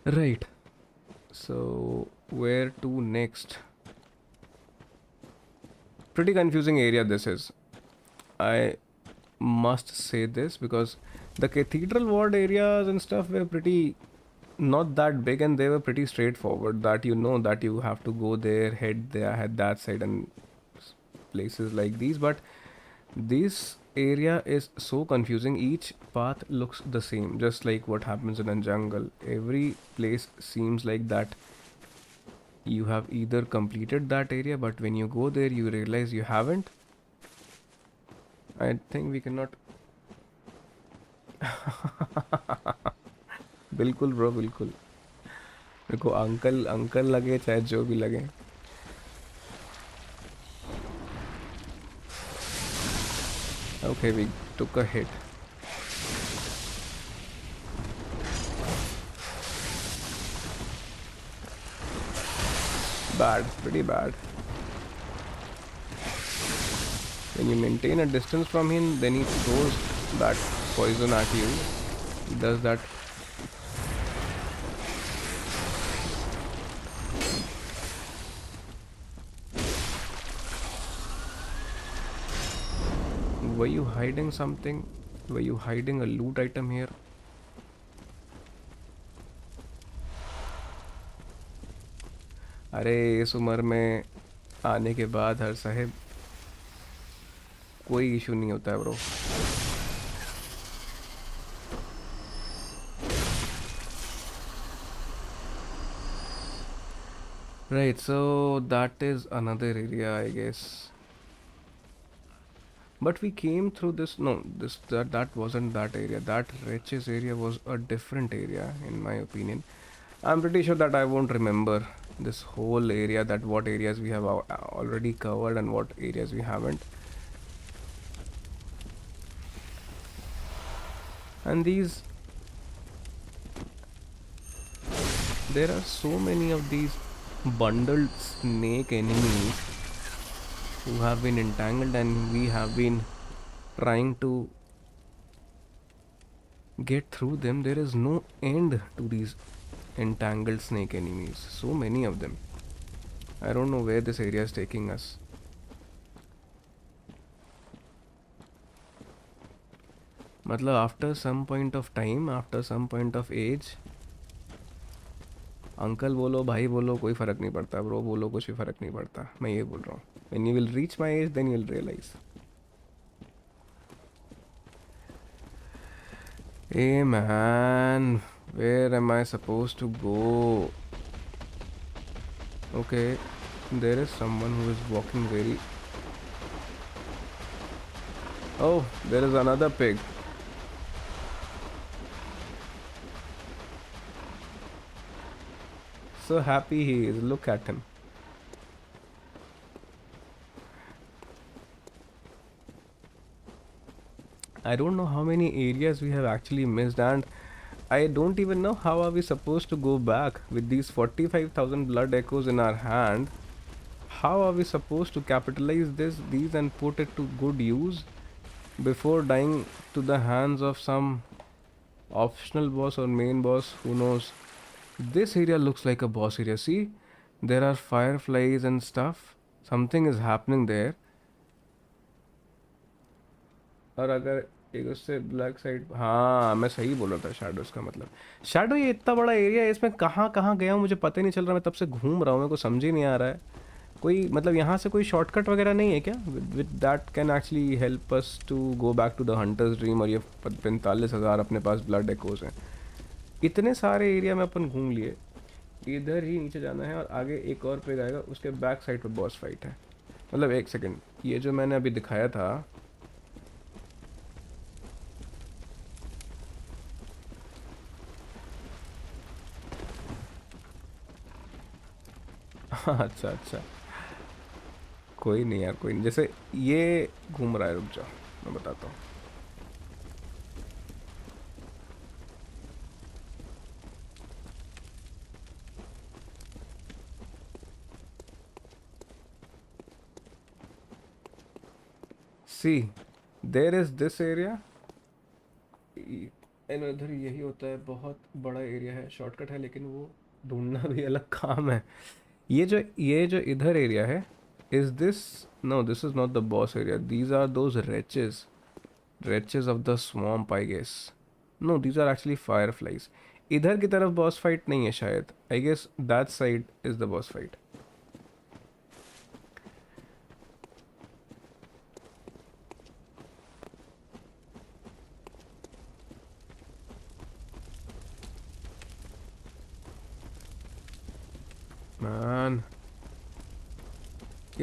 Right. So where to next? Pretty confusing area this is. I must say this because the cathedral ward areas and stuff were pretty not that big, and they were pretty straightforward, that you know that you have to go there, head there, head that side, and places like these. But this area is so confusing. Each path looks the same, just like what happens in a jungle. Every place seems like that you have either completed that area, but when you go there you realize you haven't, I think we cannot. बिल्कुल bro बिल्कुल. मेरे को uncle uncle लगे चाहे जो भी लगे. Okay, we took a hit. Bad, pretty bad. When you maintain a distance from him, then he throws that poison at you. He does that. Were you hiding something? Were you hiding a loot item here? अरे इस उम्र में आने के बाद हर साहेब कोई issue नहीं होता है bro. Right, so that is another area, I guess. But we came through this. No, that wasn't that area. That wretches area was a different area, in my opinion. I'm pretty sure that I won't remember this whole area. That what areas we have already covered and what areas we haven't. And there are so many of these bundled snake enemies who have been entangled, and we have been trying to get through them. There is no end to these entangled snake enemies. So many of them. I don't know where this area is taking us. मतलब after some point of time, after some point of age, uncle बोलो भाई बोलो कोई फ़र्क नहीं पड़ता bro, बोलो कुछ भी फ़र्क नहीं पड़ता. मैं ये बोल रहा हूँ. When you will reach my age, then you will realize. Hey man, where am I supposed to go? Okay, there is someone who is walking very... Oh, there is another pig. So happy he is, look at him. I don't know how many areas we have actually missed, and I don't even know how are we supposed to go back with these 45,000 blood echoes in our hand. How are we supposed to capitalize these and put it to good use before dying to the hands of some optional boss or main boss, who knows. This area looks like a boss area. See, there are fireflies and stuff. Something is happening there. और अगर एक उससे black side, हाँ मैं सही बोल रहा था. शैडोज का मतलब, शैडो ये इतना बड़ा एरिया है, इसमें कहाँ कहाँ गया हूँ मुझे पता ही नहीं चल रहा. मैं तब से घूम रहा हूँ, मेरे को समझ ही नहीं आ रहा है. कोई मतलब यहाँ से कोई शॉर्टकट वगैरह नहीं है क्या with that can actually help us to go back to the Hunter's Dream. और ये 45,000 अपने पास ब्लड एकोज हैं. इतने सारे एरिया में अपन घूम लिए. इधर ही नीचे जाना है और आगे एक और पेग आएगा, उसके बैक साइड पर बॉस फाइट है. मतलब एक सेकेंड, ये जो मैंने अभी दिखाया था अच्छा अच्छा, कोई नहीं यार कोई नहीं. जैसे ये घूम रहा है, रुक जाओ मैं बताता हूँ. सी देर इज दिस एरिया, इधर यही होता है. बहुत बड़ा एरिया है, शॉर्टकट है, लेकिन वो ढूंढना भी अलग काम है. ये जो इधर एरिया है, is this, no this is not the boss area. These are those reaches of the swamp I guess. No these are actually fireflies. इधर की तरफ बॉस फाइट नहीं है शायद. I guess that side is the boss fight. Man,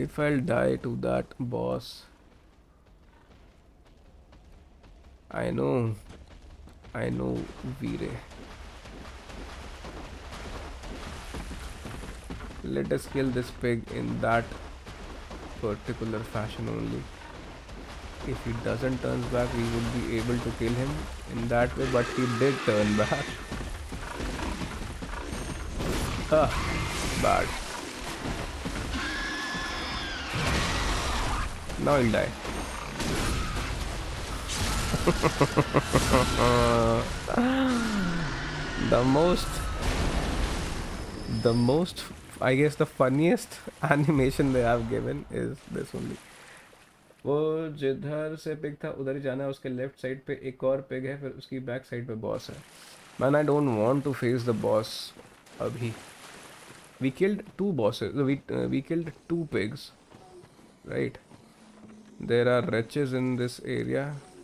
if I'll die to that boss, I know, Veere. Let us kill this pig in that particular fashion only. If he doesn't turn back, we would be able to kill him in that way, but he did turn back. Ah, bad. Now he'll die. the most, I guess the funniest animation they have given is this only. वो जिधर से pig था उधर ही जाना है, उसके left side पे एक और पिग है, फिर उसकी बैक साइड पे बॉस है. Man I don't want to face the boss अभी. We killed two bosses. We killed two pigs, right? There are wretches in this area.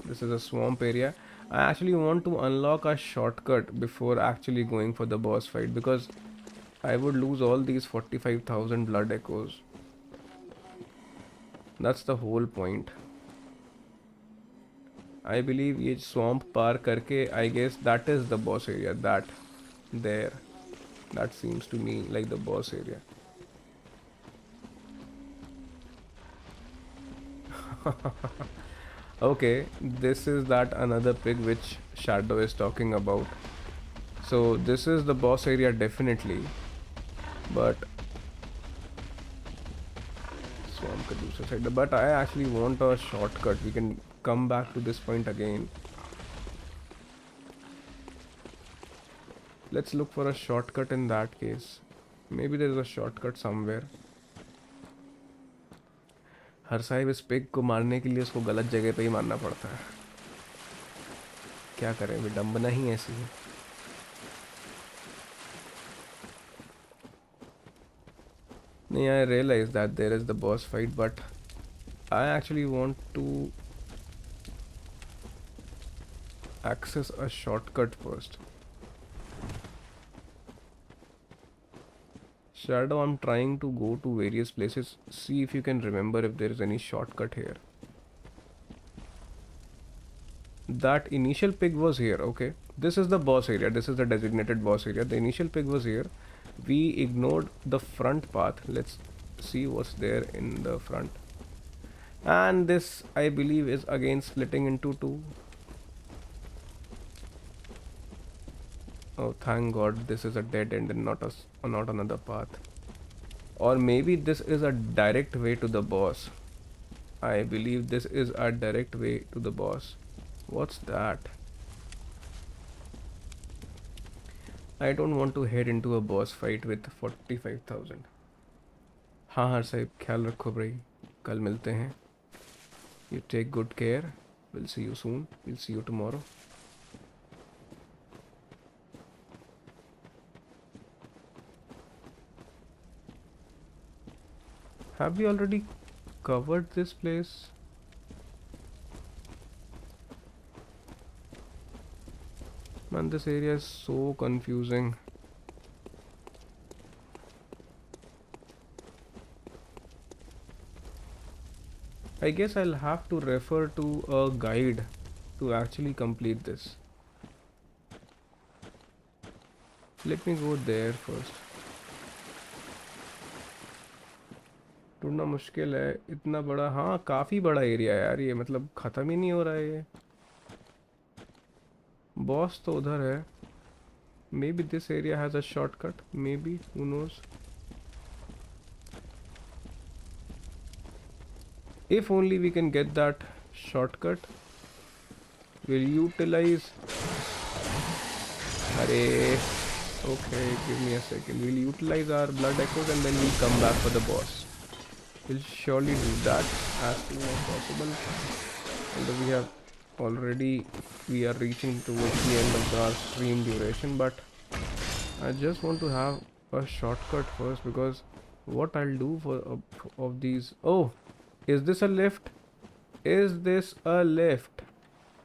This is a swamp area. I actually want to unlock a shortcut before actually going for the boss fight, because I would lose all these 45,000 blood echoes. That's the whole point. I believe ये swamp पार करके, I guess that is the boss area. That there. That seems to me like the boss area. Okay, this is that another pig which Shadow is talking about. So this is the boss area definitely, but swamp ka dusra side. But I actually want a shortcut. We can come back to this point again. Let's look for a shortcut in that case. Maybe there is a shortcut somewhere. हर साहिब इस pig को मारने के लिए उसको गलत जगह पे ही मारना पड़ता है. क्या करें, विडंबना ही ऐसी है. नहीं, I realize that there is the boss fight, but I actually want to access a shortcut first. Shadow, I'm trying to go to various places. See if you can remember if there is any shortcut here. That initial pig was here. Okay, this is the boss area. This is the designated boss area. The initial pig was here. We ignored the front path. Let's see what's there in the front. And this, I believe, is again splitting into two. Oh, thank God, this is a dead end and not another path. Or maybe this is a direct way to the boss. I believe this is a direct way to the boss. What's that? I don't want to head into a boss fight with 45,000. हाँ हर साहिब, ख्याल रखो भाई. कल मिलते हैं. You take good care. We'll see you soon. We'll see you tomorrow. Have we already covered this place? Man, this area is so confusing. I guess I'll have to refer to a guide to actually complete this. Let me go there first. ढूंढना मुश्किल है, इतना बड़ा. हाँ, काफ़ी बड़ा area है यार ये, मतलब ख़त्म ही नहीं हो रहा है ये. बॉस तो उधर है. Maybe this area has a shortcut. Maybe, who knows. If only we can get that shortcut, will utilize. अरे okay, give me a second. We'll utilize our blood echoes and then we'll come back for the boss. We'll surely do that as soon as possible. And we are reaching towards the end of our stream duration, but I just want to have a shortcut first, because what I'll do for of these. Oh, is this a lift? Is this a lift?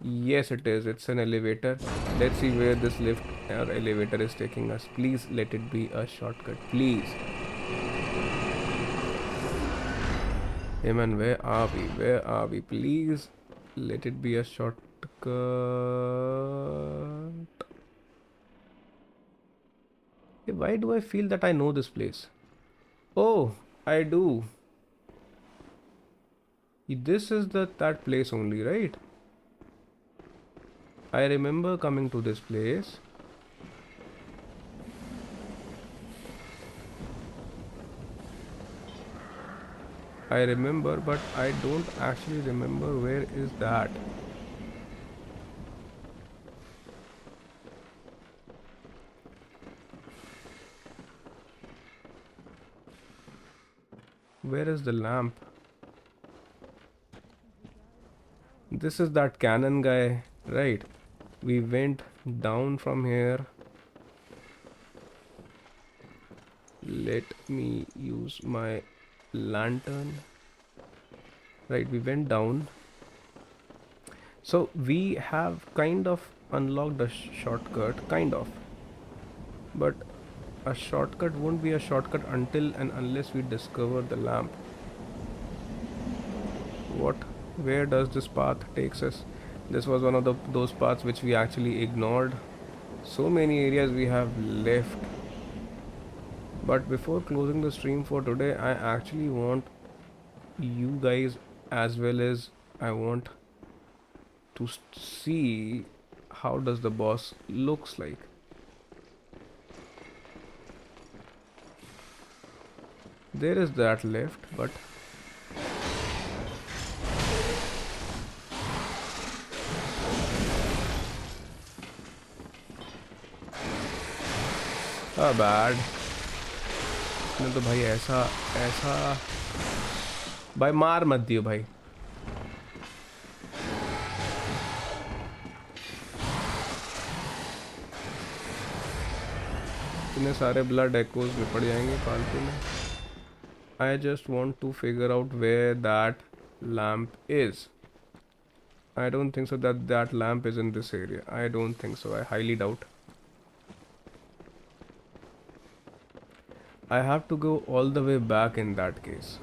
Yes, it is. It's an elevator. Let's see where this lift or elevator is taking us. Please let it be a shortcut. Please. Hey man, where are we? Where are we? Please let it be a shortcut. Shortcut. Hey, why do I feel that I know this place? Oh, I do. This is that place only, right? I remember coming to this place. I remember, but I don't actually remember where is that. Where is the lamp? This is that cannon guy, right? We went down from here. Let me use my lantern. Right, we went down. So we have kind of unlocked a shortcut, kind of. But a shortcut won't be a shortcut until and unless we discover the lamp. Where does this path takes us? This was one of those paths which we actually ignored. So many areas we have left. But before closing the stream for today, I actually want you guys, as well as I want to see how does the boss looks like. There is that left, but bad. इसने तो भाई ऐसा भाई मार मत दियो भाई. इतने सारे ब्लड एक्कोज में पड़ जाएंगे फालतू में. I just want to figure out where that lamp is. I don't think so that lamp is in this area. I don't think so. I highly doubt. I have to go all the way back in that case.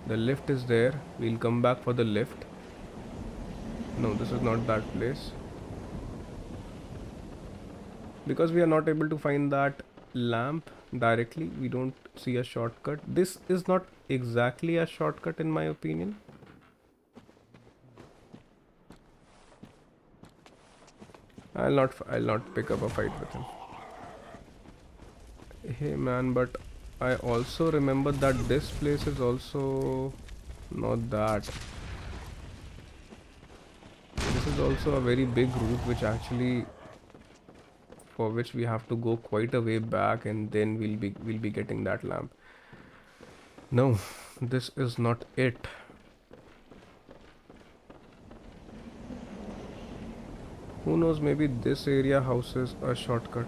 The lift is there. We'll come back for the lift. No, this is not that place. Because we are not able to find that lamp directly, we don't see a shortcut. This is not exactly a shortcut in my opinion. I'll not pick up a fight with him. Hey man, but I also remember that this place is also not that. This is also a very big route which actually, for which we have to go quite a way back, and then we'll be getting that lamp. No, this is not it. Who knows, maybe this area houses a shortcut.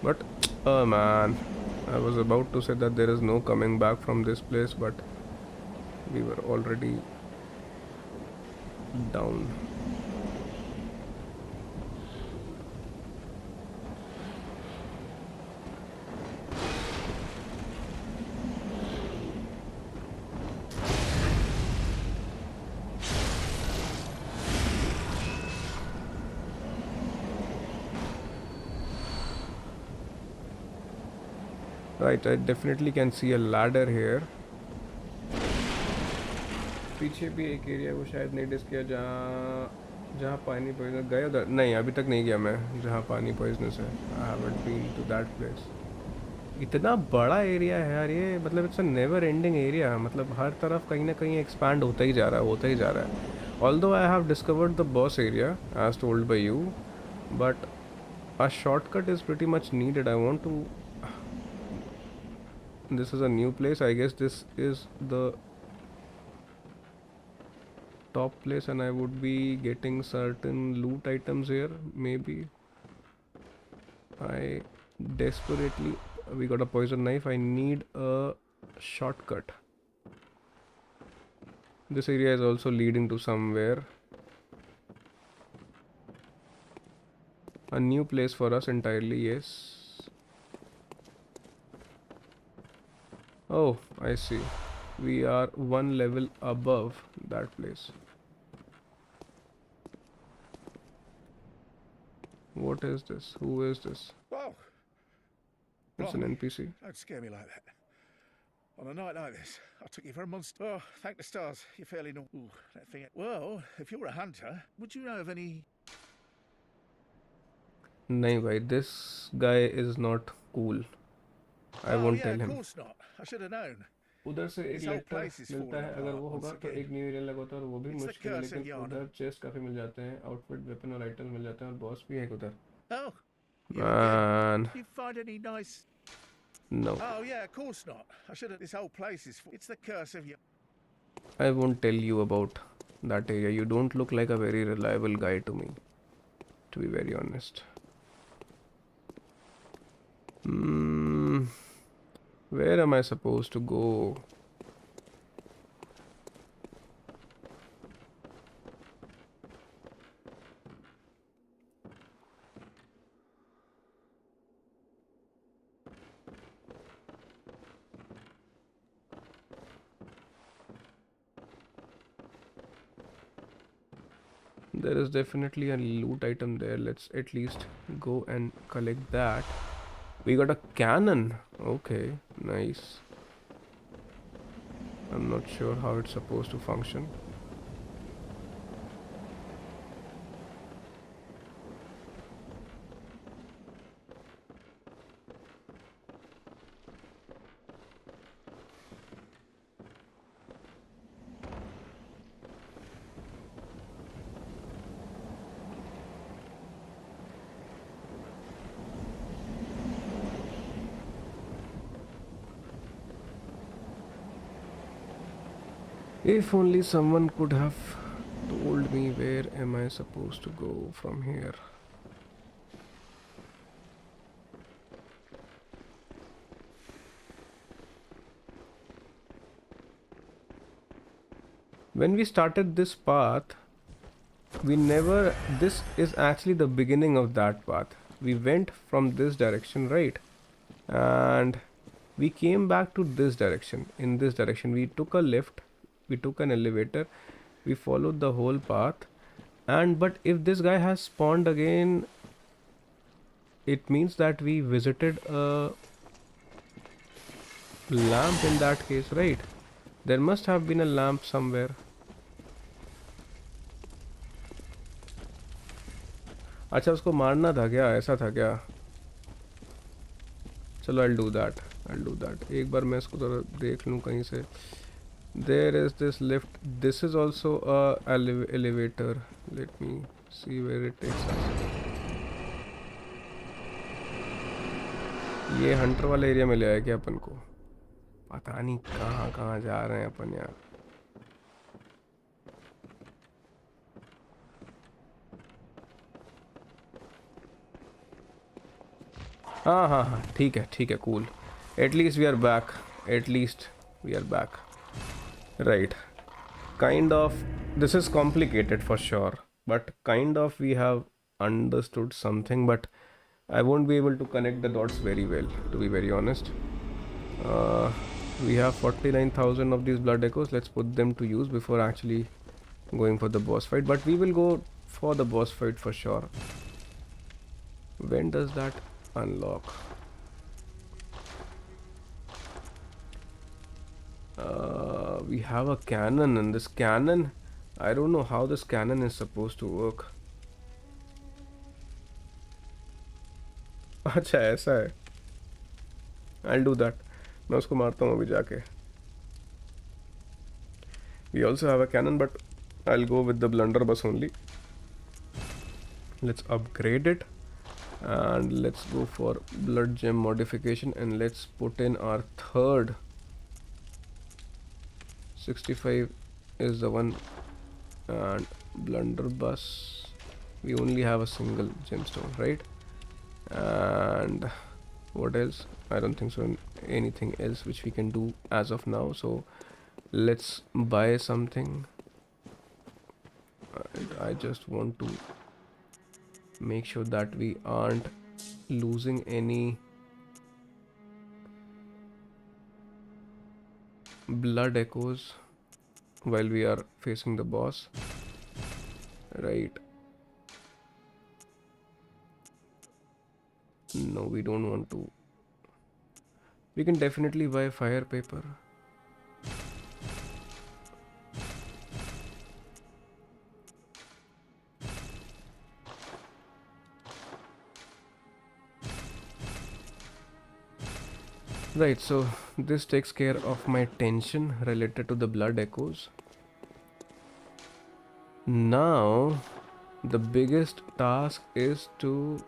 But oh man, I was about to say that there is no coming back from this place, but we were already down. Right, I definitely can see a ladder here. पीछे भी एक area वो शायद नहीं disc किया जहाँ पानी poisonous गया उधर नहीं, अभी तक नहीं गया मैं जहाँ पानी पॉइजनस है. I haven't been to that place. इतना बड़ा एरिया है यार ये, मतलब it's a never ending area. मतलब हर तरफ कहीं ना कहीं एक्सपैंड होता ही जा रहा है. Although I have discovered the boss area as told by you, but a shortcut is pretty much needed. I want to. This is a new place. I guess this is the top place, and I would be getting certain loot items here. Maybe I desperately, we got a poison knife. I need a shortcut. This area is also leading to somewhere. A new place for us entirely. Yes. Oh, I see. we are one level above that place. What is this? Who is this? Whoa! It's an NPC. Don't scare me like that. On a night like this, I took you for a monster. Oh, thank the stars, you're fairly normal. Ooh, that thing. Well, if you're a hunter, would you know of any... नहीं भाई, this guy is not cool. I won't tell of him. course not. I should have known. उधर से एक This whole letter place is मिलता falling है, अगर apart वो होगा once तो again. एक न्यू एरिया लगा होता है और वो भी It's the मुश्किल है, curse of लेकिन Yana. उधर चेस्ट काफी मिल जाते हैं, आउटफिट, वेपन और आइटम मिल जाते हैं और बॉस भी है उधर. Oh, you Man, did you find any nice... no, Oh, yeah, of course not. I should have... This whole place is... It's the curse of Yana. I won't tell you about that area. You don't look like a very reliable guy to me, to be very honest. Where am I supposed to go? There is definitely a loot item there. Let's at least go and collect that. We got a cannon. Okay, nice. I'm not sure how it's supposed to function. If only someone could have told me where am I supposed to go from here. When we started this path, this is actually the beginning of that path. We went from this direction, right? And we came back to this direction. In this direction, we took a lift. We took an elevator, we followed the whole path, but if this guy has spawned again, it means that we visited a lamp in that case, right? There must have been a lamp somewhere. अच्छा, उसको मारना था क्या? ऐसा था क्या? चलो, I'll do that. एक बार मैं इसको थोड़ा देख लूँ कहीं से. There is this lift. This is also a elevator. Let me see where it takes us. ये हंटर वाला एरिया में ले आया क्या अपन को? पता नहीं कहाँ कहाँ जा रहे हैं अपन यार. हाँ, ठीक है, cool. At least we are back. Right. Kind of. This is complicated for sure, but kind of we have understood something, but I won't be able to connect the dots very well, to be very honest. We have 49,000 of these blood echoes. Let's put them to use before actually going for the boss fight, but we will go for the boss fight for sure. When does that unlock? We have a cannon, and this cannon, I don't know how this cannon is supposed to work. अच्छा ऐसा है. I'll do that. मैं उसको मारता हूँ अभी जाके. We also have a cannon, but I'll go with the blunderbuss only. Let's upgrade it, and let's go for blood gem modification, and let's put in our third. 65 is the one, and blunderbuss, we only have a single gemstone, right? And what else? I don't think so anything else which we can do as of now, so let's buy something. And I just want to make sure that we aren't losing any blood echoes while we are facing the boss. Right. No, we don't want to. We can definitely buy fire paper. Right, so this takes care of my tension related to the blood echoes. Now, the biggest task is to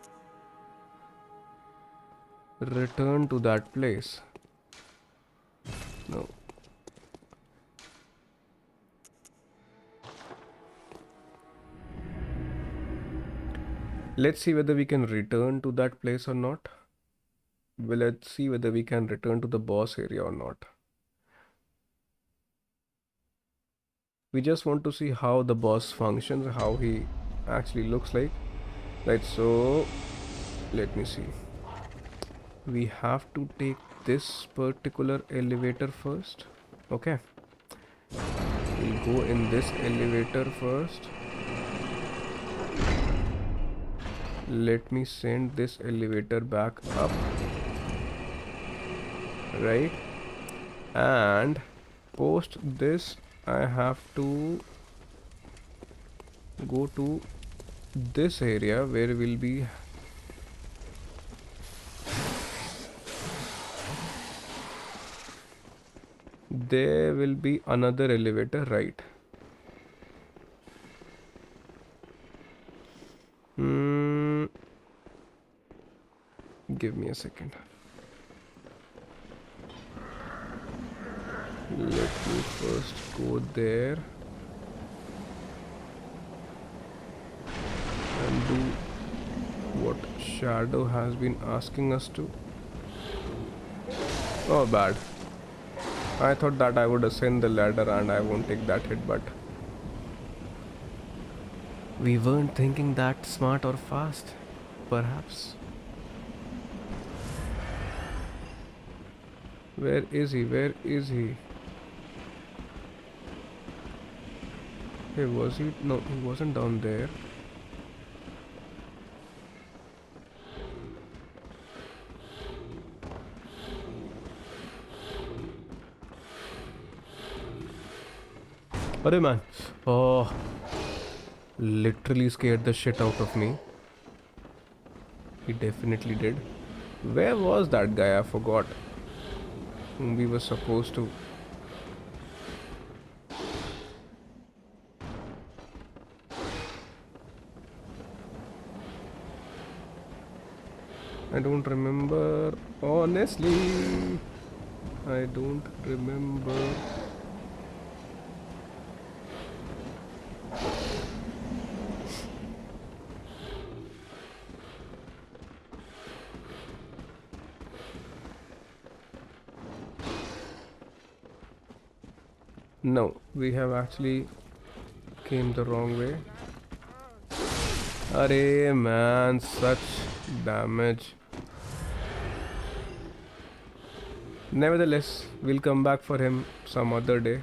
return to that place. No. Let's see whether we can return to that place or not. Well, let's see whether we can return to the boss area or not. We just want to see how the boss functions, how he actually looks like. Right, so let me see. We have to take this particular elevator first. Okay. We'll go in this elevator first. Let me send this elevator back up. Right. And post this, I have to go to this area where we'll be there will be another elevator, right? Give me a second. Let me first go there and do what Shadow has been asking us to. Oh, bad. I thought that I would ascend the ladder and I won't take that hit, but we weren't thinking that smart or fast, perhaps. Where is he? Where is he? Hey, was he? No, he wasn't down there. Arey man. Oh, literally scared the shit out of me. He definitely did. Where was that guy? I forgot. We were supposed to. I don't remember. Honestly, I don't remember. No, we have actually came the wrong way. Arey man, such damage. Nevertheless, we'll come back for him some other day.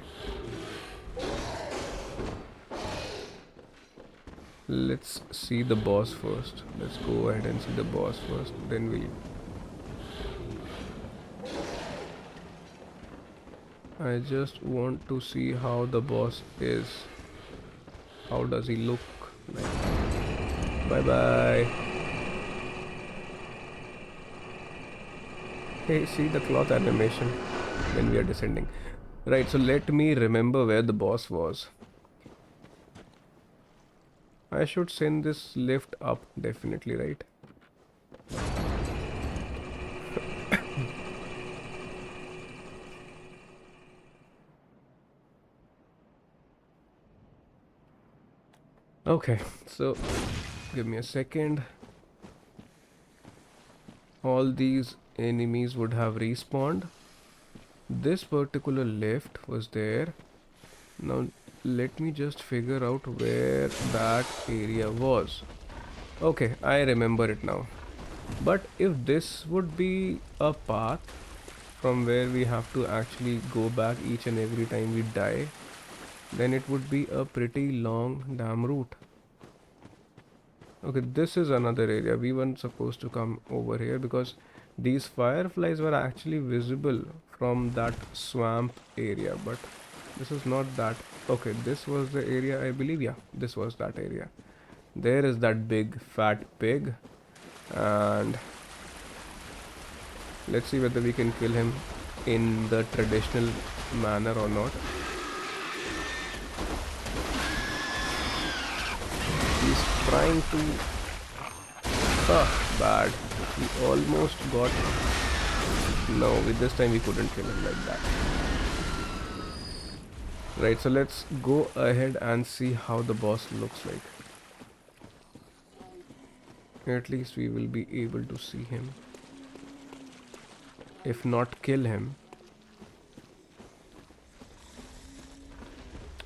Let's see the boss first. Let's go ahead and see the boss first, then we'll... I just want to see how the boss is. How does he look like? Bye bye. Hey, see the cloth animation when we are descending. Right, so let me remember where the boss was. I should send this lift up, definitely, right? Okay, so give me a second. All these enemies would have respawned. This particular lift was there. Now let me just figure out where that area was. Okay, I remember it now. But if this would be a path, from where we have to actually go back each and every time we die, then it would be a pretty long damn route. Okay, this is another area. We weren't supposed to come over here because these fireflies were actually visible from that swamp area, but this is not that. Okay, this was the area, I believe. Yeah, this was that area. There is that big fat pig, and let's see whether we can kill him in the traditional manner or not. He's trying to... bad. He almost got... No, with this time we couldn't kill him like that. Right, so let's go ahead and see how the boss looks like. At least we will be able to see him. If not kill him.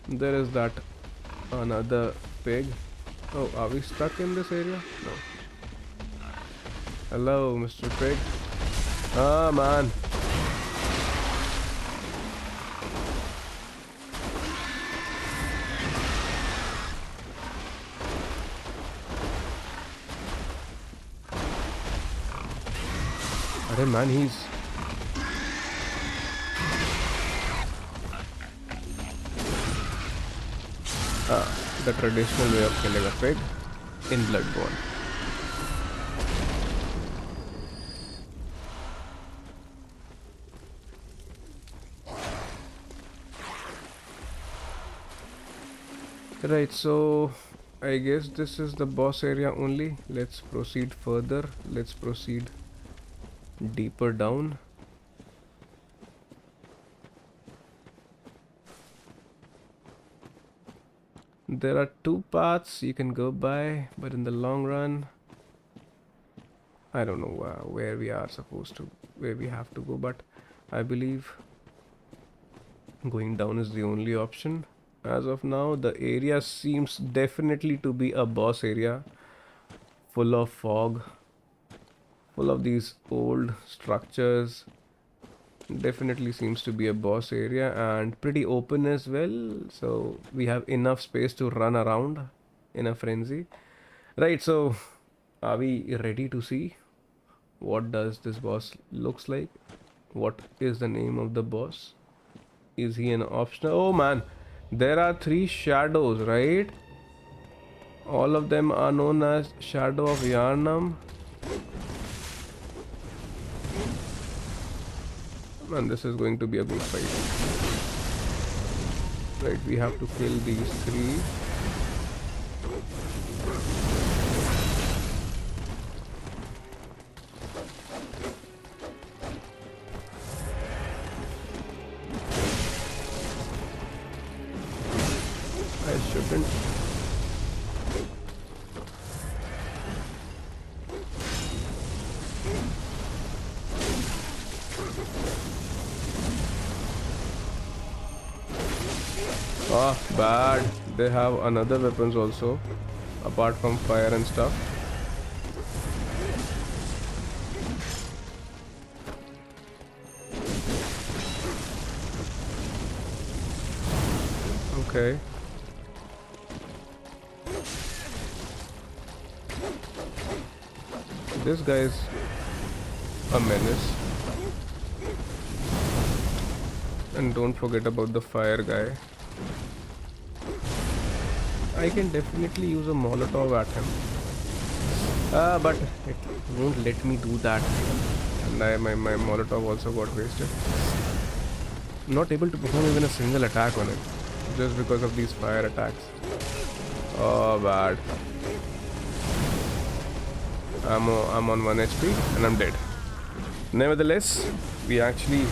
There is that another pig. Oh, are we stuck in this area? No. Hello, Mr. Pig. Ah, man. Arey man, he's... the traditional way of killing a pig in Bloodborne. Right, so I guess this is the boss area only. Let's proceed further. Let's proceed deeper down. There are two paths you can go by, but in the long run, I don't know where we are supposed to, where we have to go, but I believe going down is the only option. As of now, the area seems definitely to be a boss area, full of fog, full of these old structures. Definitely seems to be a boss area and pretty open as well, so we have enough space to run around in a frenzy. Right, so are we ready to see what does this boss looks like? What is the name of the boss? Is he an optional? Oh man, there are 3 shadows, right? All of them are known as Shadow of Yarnam. And this is going to be a good fight. Right, we have to kill these 3. I shouldn't. Ah, bad. They have another weapons also, apart from fire and stuff. Okay. This guy is a menace. And don't forget about the fire guy. I can definitely use a Molotov at him. But it won't let me do that. And my Molotov also got wasted. Not able to perform even a single attack on it. Just because of these fire attacks. Oh, bad. I'm on 1 HP and I'm dead. Nevertheless, we actually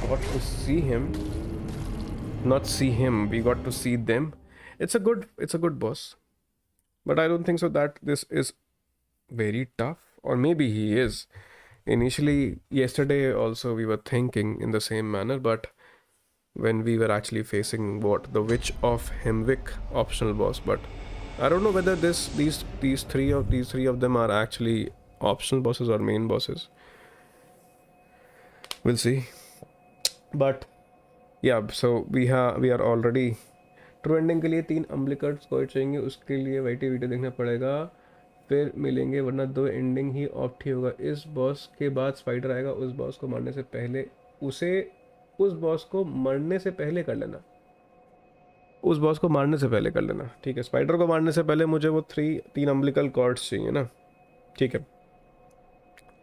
got to see him. Not see him, we got to see them. It's a good boss. But I don't think so that this is very tough. Or maybe he is. Initially, yesterday also we were thinking in the same manner, but when we were actually facing the Witch of Hemwick optional boss, but I don't know whether these three of them are actually optional bosses or main bosses. We'll see. But yeah, so we are already true ending के लिए 3 अम्बिकट squad चाहिए, उसके लिए YT video देखना पड़ेगा, फिर मिलेंगे, वरना 2 एंडिंग ही ऑप्ट ही होगा। इस बॉस के बाद स्पाइडर आएगा, उस बॉस को मारने से पहले उस बॉस को मरने से पहले कर लेना, उस बॉस को मारने से पहले कर लेना, ठीक है। स्पाइडर को मारने से पहले मुझे वो 3 अम्बिकल कॉर्ड्स चाहिए ना, ठीक है।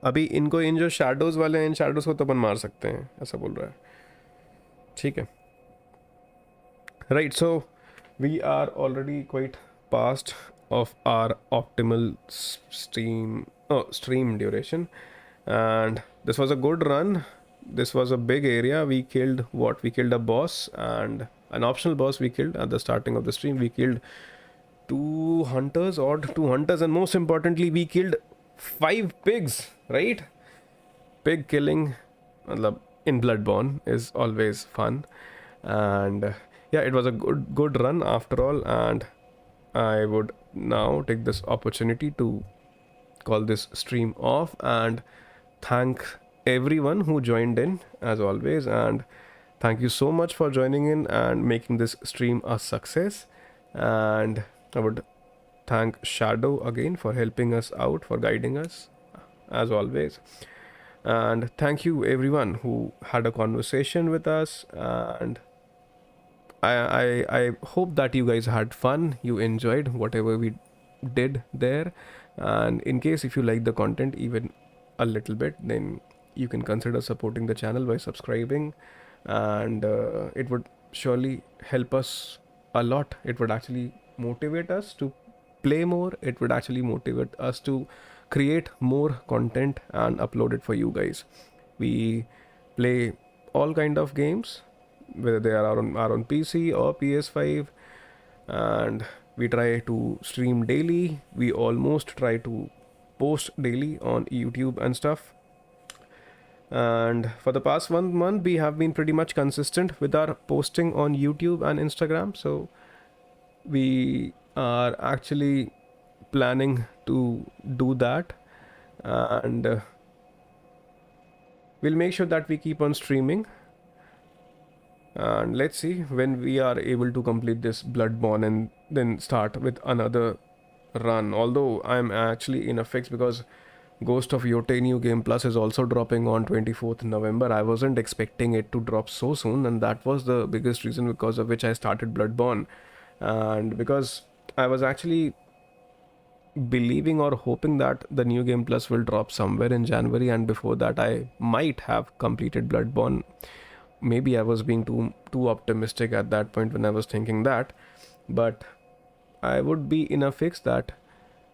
अभी इनको, इन जो शैडोज़ वाले हैं, इन शैडोज़ को तो अपन मार सकते हैं, ऐसा बोल रहा है, ठीक है। Right, so we are already quite past of our optimal stream duration, and this was a good run. This was a big area. We killed a boss and an optional boss. We killed at the starting of the stream. We killed 2 hunters, and most importantly we killed 5 pigs, right? Pig killing in Bloodborne is always fun, and yeah, it was a good run after all. And I would now take this opportunity to call this stream off and thank everyone who joined in as always, and thank you so much for joining in and making this stream a success. And I would thank Shadow again for helping us out, for guiding us as always. And thank you everyone who had a conversation with us, and I hope that you guys had fun, you enjoyed whatever we did there. And in case if you like the content even a little bit, then you can consider supporting the channel by subscribing, and it would surely help us a lot. It would actually motivate us to play more. It would actually motivate us to create more content and upload it for you guys. We play all kind of games, whether they are on PC or PS5, and we try to stream daily. We almost try to post daily on YouTube and stuff. And for the past 1 month we have been pretty much consistent with our posting on YouTube and Instagram, so we are actually planning to do that, and we'll make sure that we keep on streaming. And let's see when we are able to complete this Bloodborne and then start with another run. Although I'm actually in a fix because Ghost of Yote New Game Plus is also dropping on 24th November. I wasn't expecting it to drop so soon, and that was the biggest reason because of which I started Bloodborne. And because I was actually believing or hoping that the New Game Plus will drop somewhere in January, and before that I might have completed Bloodborne. Maybe I was being too optimistic at that point when I was thinking that, but I would be in a fix that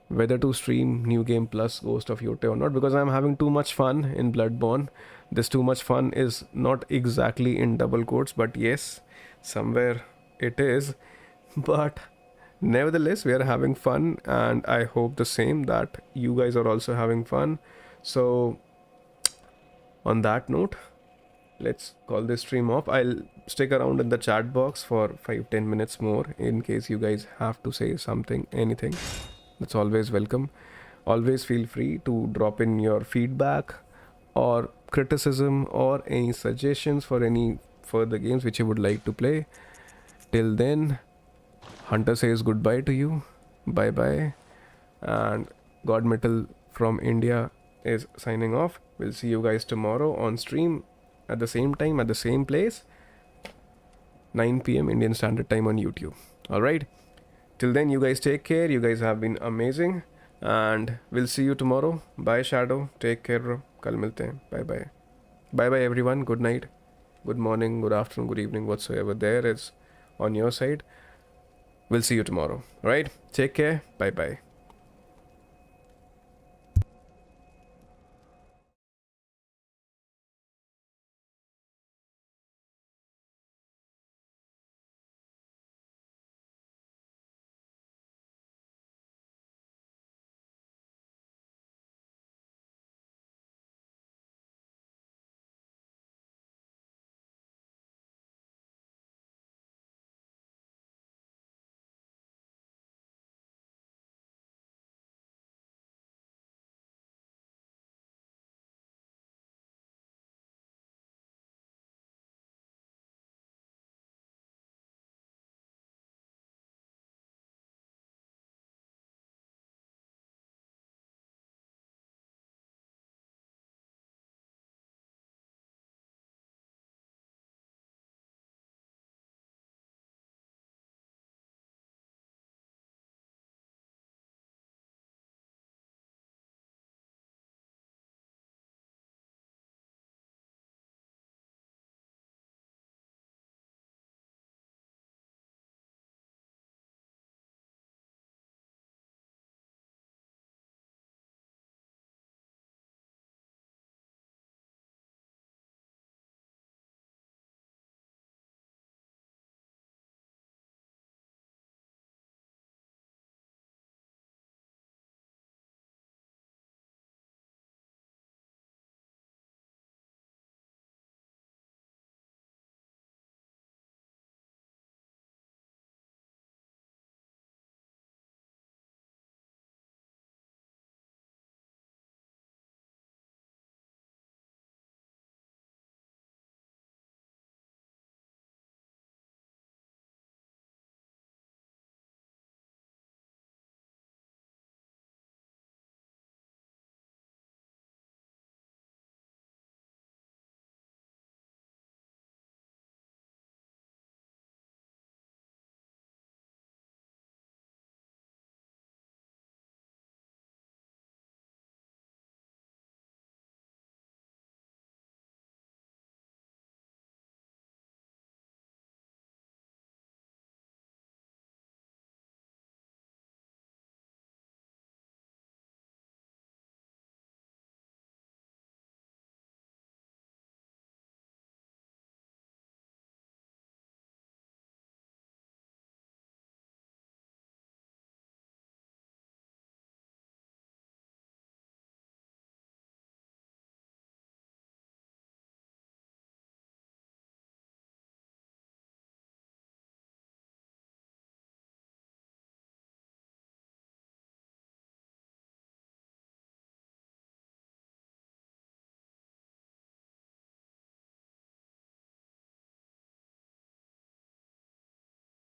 whether to stream New Game Plus Ghost of Yote or not, because I'm having too much fun in Bloodborne. This too much fun is not exactly in double quotes, but yes, somewhere it is. But nevertheless, we are having fun, and I hope the same that you guys are also having fun. So on that note, let's call this stream off. I'll stick around in the chat box for 5-10 minutes more in case you guys have to say something, anything. That's always welcome. Always feel free to drop in your feedback or criticism or any suggestions for any further games which you would like to play. Till then, Hunter says goodbye to you. Bye bye. And GodMetal from India is signing off. We'll see you guys tomorrow on stream at the same time, at the same place, 9 p.m. Indian Standard Time on YouTube. Alright? Till then, you guys take care. You guys have been amazing. And we'll see you tomorrow. Bye, Shadow. Take care, bro. Kal milte hain. Bye bye. Bye bye, everyone. Good night. Good morning, good afternoon, good evening, whatsoever there is on your side. We'll see you tomorrow. Alright? Take care. Bye bye.